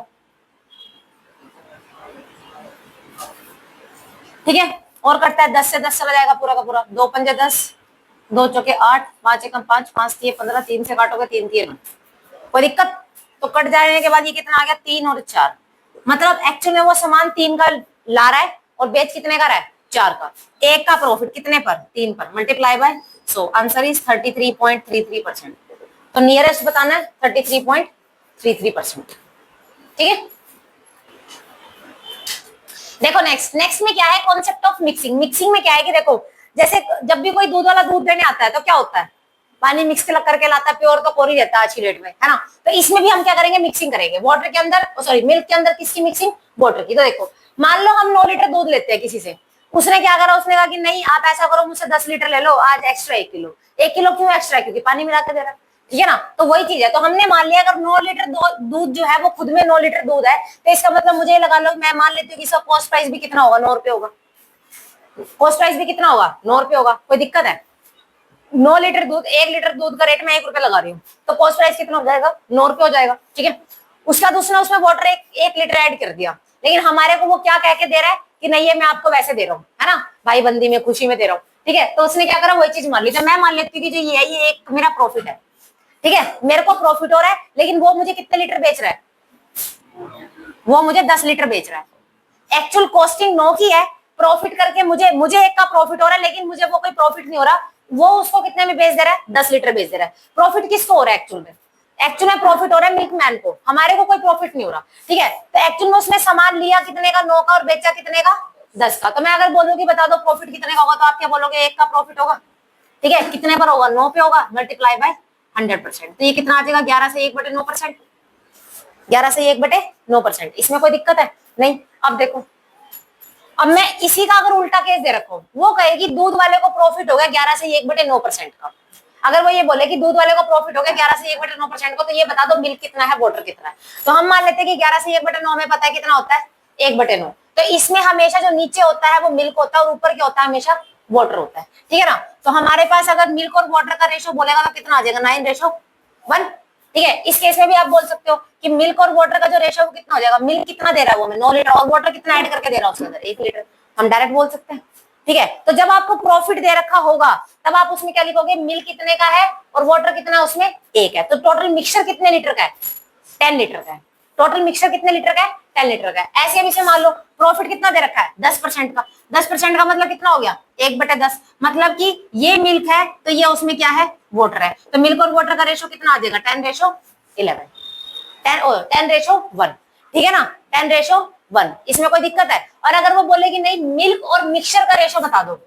ठीक है। और कटता है 10 से 10 चला जाएगा पूरा का पूरा, 2 पंजे 10, 2 चौके 8, 5 एकम 5, 5 तिये 15, 3 से काटोगे 3 तिये 9, कोई दिक्कत। तो कट जाने के बाद ये कितना आ गया 3 और 4, मतलब एक्चुअल में वो सामान 3 का ला रहा है और बेच कितने का रहा है 4 का, 1 का प्रॉफिट कितने पर 3 पर, मल्टीप्लाई बाय 100, आंसर इज 33.33%। तो नियरेस्ट बताना है 33.33%, ठीक है। देखो नेक्स्ट में क्या है, कॉन्सेप्ट ऑफ मिक्सिंग। मिक्सिंग में क्या है कि देखो, जैसे जब भी कोई दूध वाला दूध देने आता है तो क्या होता है, पानी मिक्स करके लाता है, प्योर तो कोर ही रहता है आज की डेट में, है ना। तो इसमें भी हम क्या करेंगे, मिक्सिंग करेंगे वाटर के अंदर, सॉरी मिल्क के अंदर। किसकी मिक्सिंग, वाटर की। तो देखो मान लो हम 9 लीटर दूध लेते हैं किसी से, उसने क्या करा, उसने कहा कि नहीं आप ऐसा करो मुझसे 10 लीटर ले लो, आज एक्स्ट्रा 1 किलो। 1 किलो क्यों एक्स्ट्रा, क्योंकि पानी मिला के दे रहा है, ठीक है ना। तो वही चीज है। तो हमने मान लिया अगर 9 लीटर दूध जो है वो खुद में 9 लीटर दूध है, तो इसका मतलब मुझे लगा लो, मैं मान लेती हूँ कि इसका कॉस्ट प्राइस भी कितना होगा, 9 रुपए होगा। कॉस्ट प्राइस भी कितना होगा, 9 रुपए होगा। कोई दिक्कत है, 9 लीटर दूध, 1 लीटर दूध का रेट मैं 1 रुपए लगा रही हूँ, तो कॉस्ट प्राइस कितना हो जाएगा, 9 रुपए हो जाएगा, ठीक है। उसका दूसरा उसमें वाटर 1 लीटर ऐड कर दिया, लेकिन हमारे को वो क्या कह के दे रहा है कि नहीं ये मैं आपको वैसे दे रहा हूँ, है ना, भाई बंदी में खुशी में दे रहा हूँ, ठीक है। तो उसने क्या करा, वही चीज मान ली। तो मैं मान लेती हूँ कि जो ये है ये एक मेरा प्रॉफिट है, ठीक है, मेरे को प्रॉफिट हो रहा है, लेकिन वो मुझे कितने लीटर बेच रहा है, वो मुझे 10 लीटर बेच रहा है। एक्चुअल कॉस्टिंग 9 की है, प्रॉफिट करके मुझे 1 का प्रॉफिट हो रहा है, लेकिन मुझे वो कोई प्रॉफिट नहीं हो रहा, वो उसको कितने में बेच दे रहा है, 10 लीटर बेच दे रहा है। प्रॉफिट किसको हो रहा है एक्चुअल में, एक्चुअल में प्रॉफिट हो रहा है मिल्कमैन को, हमारे को कोई प्रॉफिट नहीं हो रहा, ठीक है। तो एक्चुअल में उसने सामान लिया कितने का, 9 का, और बेचा कितने का, 10 का। तो मैं अगर बोलूंगी बता दो प्रॉफिट कितने का होगा, तो आप क्या बोलोगे, 1 का प्रॉफिट होगा, ठीक है। कितने पर होगा, 9 पे होगा, मल्टीप्लाई बाय 100%। तो ये कितना आ जाएगा, 11 से 1/9%, 11 से 1/9%। इसमें कोई दिक्कत है नहीं। अब देखो, अब मैं इसी का अगर उल्टा केस दे रखा हूं, वो कहेगी दूध वाले को प्रॉफिट हो गया 11 से 1/9% का। अगर वो ये बोले कि दूध वाले को प्रॉफिट हो गया 11 से 1/9% का, तो ये बता दो मिल्क कितना है, वाटर कितना है। तो हम मान लेते हैं कि 11 से 1/9 में पता है कितना होता है, 1/9। तो इसमें हमेशा जो नीचे होता है वो मिल्क होता है, और ऊपर क्या होता है, हमेशा वाटर होता है, ठीक है ना। तो हमारे पास अगर मिल्क और वाटर का रेशो बोलेगा तो कितना आ जाएगा, 9:1, ठीक है। इस केस में भी आप बोल सकते हो कि मिल्क और वाटर का जो रेशो है वो कितना हो जाएगा, मिल्क कितना दे रहा है वो मैं 9 लीटर, और वाटर कितना ऐड करके दे रहा हूँ उसके अंदर, 1 लीटर। हम डायरेक्ट बोल सकते हैं, ठीक है। तो जब आपको प्रॉफिट दे रखा होगा तब आप उसमें क्या लिखोगे, मिल्क कितने का है और वाटर कितना है, उसमें 1 है। तो टोटल मिक्सचर कितने लीटर का है, 10 लीटर का है। टोटल मिक्सचर कितने लीटर का है, 10 लीटर का है। ऐसे हम इसे मान लो प्रॉफिट कितना दे रखा है, 10% का। 10% का मतलब कितना हो गया, 1/10, मतलब कि ये मिल्क है तो ये उसमें क्या है, वाटर है। तो मिल्क और वाटर का रेशो कितना आ जाएगा, 10:11, 10:1, ठीक है ना, 10:1। इसमें कोई दिक्कत है। और अगर वो बोले कि नहीं मिल्क और मिक्सचर का रेशो बता दो,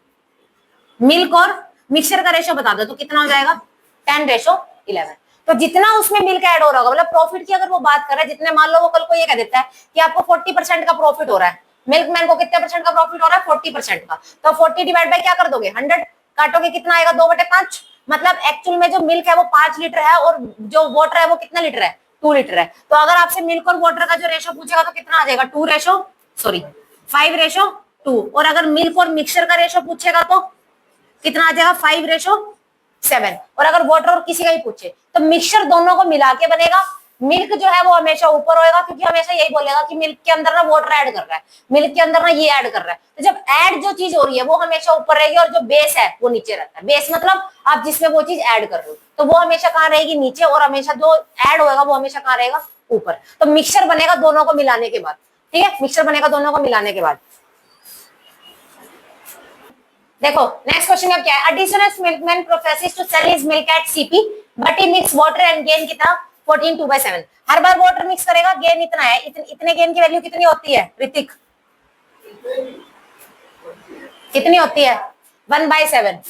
मिल्क और मिक्सचर का रेशो बता दो, तो कितना हो जाएगा, 10:11। तो जितना उसमें मिल्क ऐड हो रहा होगा, मतलब प्रॉफिट की अगर वो बात कर रहा है, जितने, मान लो वो कल को ये कह देता है कि आपको 40% का प्रॉफिट हो रहा है, मिल्कमैन को कितने परसेंट का प्रॉफिट हो रहा है, 40% का। तो 40 डिवाइड बाय क्या कर दोगे, 100, काटोगे कितना आएगा, 2/5। मतलब एक्चुअल में जो मिल्क है वो 5 लीटर है, और जो वाटर है वो कितना लीटर है, 2 लीटर है। तो अगर आपसे मिल्क और वाटर का जो रेशो पूछेगा तो कितना आ जाएगा, 5:2। और अगर मिल्क और मिक्सचर का रेशो पूछेगा तो कितना आ जाएगा, 5:7। और अगर वाटर और किसी का ही पूछे तो मिक्सचर दोनों को मिला के बनेगा। मिल्क जो है वो हमेशा ऊपर होएगा, क्योंकि हमेशा यही बोलेगा कि मिल्क के अंदर ना वाटर ऐड कर रहा है, मिल्क के अंदर ना ये ऐड कर रहा है। तो जब ऐड जो चीज हो रही है वो हमेशा ऊपर रहेगी, और जो बेस है वो नीचे रहता है। बेस मतलब आप जिसमें वो चीज ऐड कर रहे हो, तो वो हमेशा कहाँ रहेगी, नीचे। और हमेशा जो ऐड होगा वो हमेशा कहाँ रहेगा, ऊपर। तो मिक्सचर बनेगा दोनों को मिलाने के बाद, ठीक है, मिक्सचर बनेगा दोनों को मिलाने के बाद। देखो नेक्स्ट क्वेश्चन में क्या है, additional milkman professes to sell his milk at CP but he mix water and gain कितना, 14/2/7। हर बार वाटर मिक्स करेगा, गेन इतना है, इतने गेन की वैल्यू कितनी होती है ऋतिक, कितनी होती है, 1/7,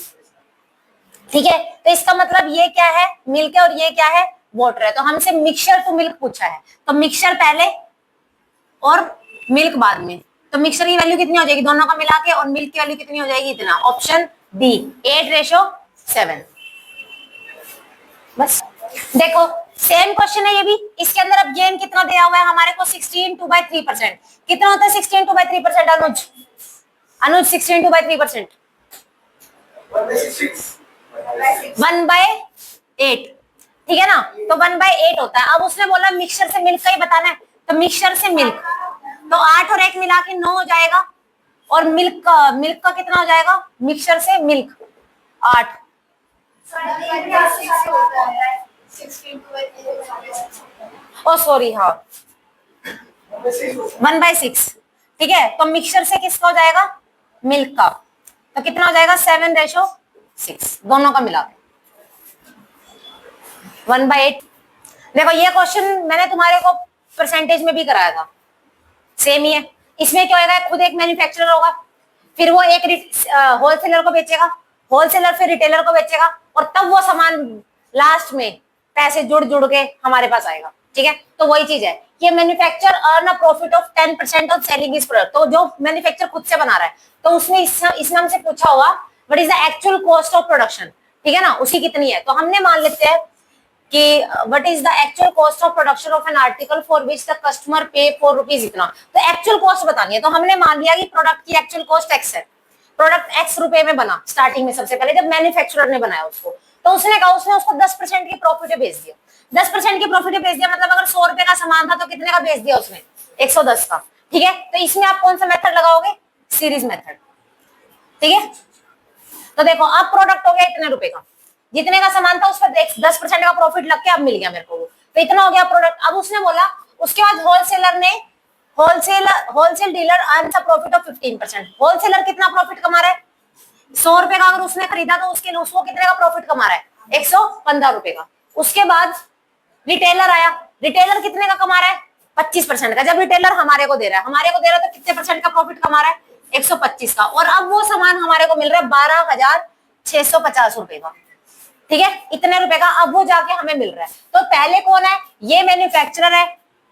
ठीक है। तो इसका मतलब ये क्या है, मिल्क है, और ये क्या है, वाटर है। तो हमसे मिक्सचर टू मिल्क पूछा है, तो मिक्सचर पहले और मिल्क बाद में। तो मिक्सचर की वैल्यू कितनी हो जाएगी, दोनों का मिला के, और मिल्क की वैल्यू कितनी हो जाएगी, इतना। Option D, 8:7। बस देखो सेम क्वेश्चन है ये भी, इसके अंदर अब गेन कितना दिया हुआ है हमारे को, 16/2/3%। कितना होता है 16/2/3%, अनुज, अनुज 16/2/3%, 1/8, ठीक है ना। तो 1/8 होता है। अब उसने बोला मिक्सचर से मिल्क का ही बताना है, तो मिक्सचर से मिल्क, तो 8 और 1 मिला के 9 हो जाएगा। और मिल्क का कितना हो जाएगा, मिक्सचर से मिल्क 8। ओ सॉरी, हाँ 1/6, ठीक है। तो मिक्सचर से किसका हो जाएगा, मिल्क का। तो कितना हो जाएगा, 7:6, दोनों का मिला के 1/8। देखो ये क्वेश्चन मैंने तुम्हारे को परसेंटेज में भी कराया था, सेम ही है। इसमें क्या होगा, खुद एक मैन्युफैक्चरर होगा, फिर वो एक होलसेलर को बेचेगा, होलसेलर फिर रिटेलर को बेचेगा, और तब वो सामान लास्ट में पैसे जुड़ जुड़ के हमारे पास आएगा। ठीक है, तो वही चीज है कि manufacture earn a profit of 10% of selling this product. तो जो मैन्युफैक्चर खुद से बना रहा है, तो उसने इस नाम से पूछा होगा what is the actual cost of production. ठीक है ना, उसकी कितनी है, तो हमने मान लेते हैं कि what is the actual cost of production of N article for which the customer पे ₹4 इतना। तो एक्चुअल कॉस्ट बतानी है, तो हमने मान लिया कि प्रोडक्ट की एक्चुअल कॉस्ट एक्स है, प्रोडक्ट एक्स रुपए में बना स्टार्टिंग में, सबसे पहले जब मैन्युफैक्चरर ने बनाया उसको, तो उसने कहा, उसने उसको 10% की प्रॉफिट बेच दिया। 10% की प्रॉफिट बेच दिया मतलब अगर ₹100 का सामान था तो कितने का बेच दिया उसने, 110 का। ठीक है, तो इसमें आप कौन सा मेथड लगाओगे, सीरीज मेथड। ठीक है, तो देखो अब प्रोडक्ट हो गया इतने रुपए का, जितने का सामान था उस पर 10% का प्रॉफिट लग के अब मिल गया मेरे को, तो इतना हो गया प्रोडक्ट। अब उसने बोला, उसके बाद होलसेलर ने, wholesale dealer earns a profit of 15%। Wholesaler कितना प्रॉफिट कमा रहा है, ₹100 का अगर उसने खरीदा तो उसको कितने का प्रॉफिट कमा रहा है, ₹115 का। उसके बाद रिटेलर आया, रिटेलर कितने का कमा रहा है, 25% का। जब रिटेलर हमारे को दे रहा है तो कितने परसेंट का प्रॉफिट कमा रहा है, 125 का। और अब वो सामान हमारे को मिल रहा है ₹12,650 का। ठीक है, इतने रुपए का अब वो जाके हमें मिल रहा है। तो पहले कौन है, ये मैन्युफैक्चरर है।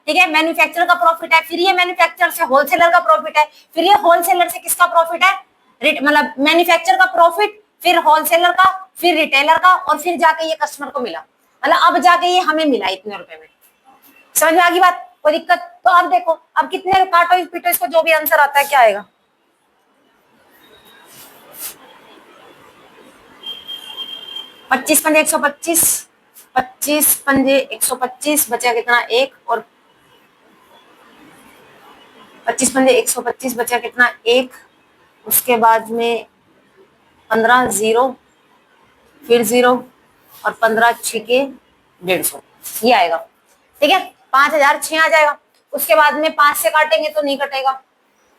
ठीक है, मैन्युफैक्चरर का प्रॉफिट है, फिर ये मैन्युफैक्चरर से होलसेलर का प्रॉफिट है, फिर ये होलसेलर से किसका प्रॉफिट है, मतलब मैन्युफैक्चरर का प्रॉफिट, फिर होलसेलर का, फिर रिटेलर का, और फिर जाके ये कस्टमर को मिला, मतलब अब जाके ये हमें मिला इतने रुपए में। समझ में आ गई बात, कोई दिक्कत? तो अब देखो, अब कितने काटो इस पीटो इसको, जो भी आंसर आता है क्या आएगा, 25 पंजे 125, 25 पंजे 125, बचा कितना, एक, और 25 पंजे 125 बचा कितना, एक, उसके बाद में 15 जीरो, फिर जीरो, और 15 छिके 150, ये आएगा। ठीक है, 5006 आ जाएगा। उसके बाद में 5 से काटेंगे तो नहीं कटेगा,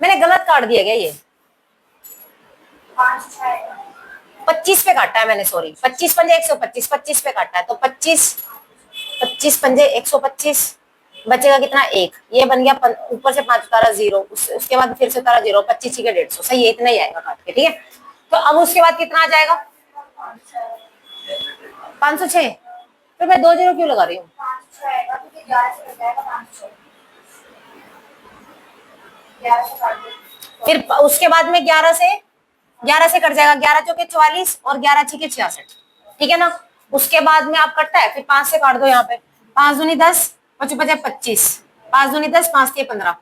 मैंने गलत काट दिया क्या, ये 25 पे काटा है मैंने, सॉरी, 25 पंजे 125, 25 पे काटा है, तो 25 पंजे 125, बचेगा कितना, एक, ये बन गया, ऊपर से 5 उतारा जीरो, उसके बाद फिर से उतारा जीरो, 25 के 150, सही है, इतना ही आएगा काट के। ठीक है, तो अब उसके बाद कितना आ जाएगा, 506। फिर मैं 2 जीरो क्यों लगा रही हूँ, फिर उसके बाद में 11 से कट जाएगा, 11 चौके 44 और 11 छिके 66। ठीक है ना, उसके बाद में आप कटता है, फिर 5 से काट दो, यहाँ पे 5 दूनी 10, 5 बचे 25, 5 दूनी 10, 5 के 15,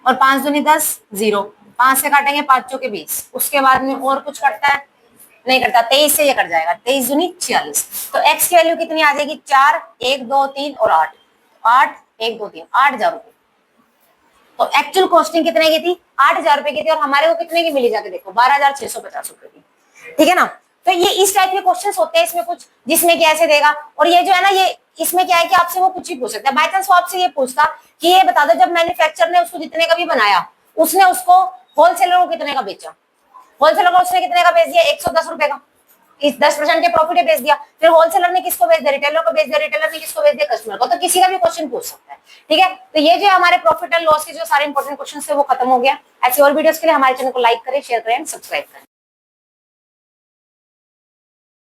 और 5 दूनी 10, जीरो, 5 से काटेंगे 5 चौके 20। उसके बाद में और कुछ कटता है, नहीं करता, 23 से ये कट जाएगा, 23 दूनी 46। तो एक्स की वैल्यू कितनी आ जाएगी, 4, 1, 2, 3 और 8, 8, 1, 2, 3, 8,000 रुपए। तो एक्चुअल कॉस्टिंग कितने की थी, 8,000 रुपए की थी, और हमारे को कितने की मिली जाके देखो, 12,650 रुपए की। ठीक है ना, तो ये इस टाइप के क्वेश्चंस होते हैं इसमें कुछ, जिसमें क्या ऐसे देगा, और ये जो है ना, ये इसमें क्या है कि आपसे वो कुछ ही पूछ सकता है। बाय चांस वो आपसे ये पूछता कि ये बता दो, जब मैन्युफैक्चरर ने उसको जितने का भी बनाया, उसने उसको होलसेलर को कितने का बेचा, होलसेलर को उसने कितने का बेच दिया, 110 रुपए का, इस 10% के प्रॉफिट पे बेच दिया। फिर होलसेलर ने किसको बेच दिया, रिटेलर को बेच दिया, रिटेलर ने किसको बेच दिया, कस्टमर को। तो किसी का भी क्वेश्चन पूछ सकता है। ठीक है, तो ये जो हमारे प्रॉफिट एंड लॉस के जो सारे इंपॉर्टेंट क्वेश्चन थे वो खत्म हो गया। ऐसे और वीडियोस के लिए हमारे चैनल को लाइक करें, शेयर करें, सब्सक्राइब करें।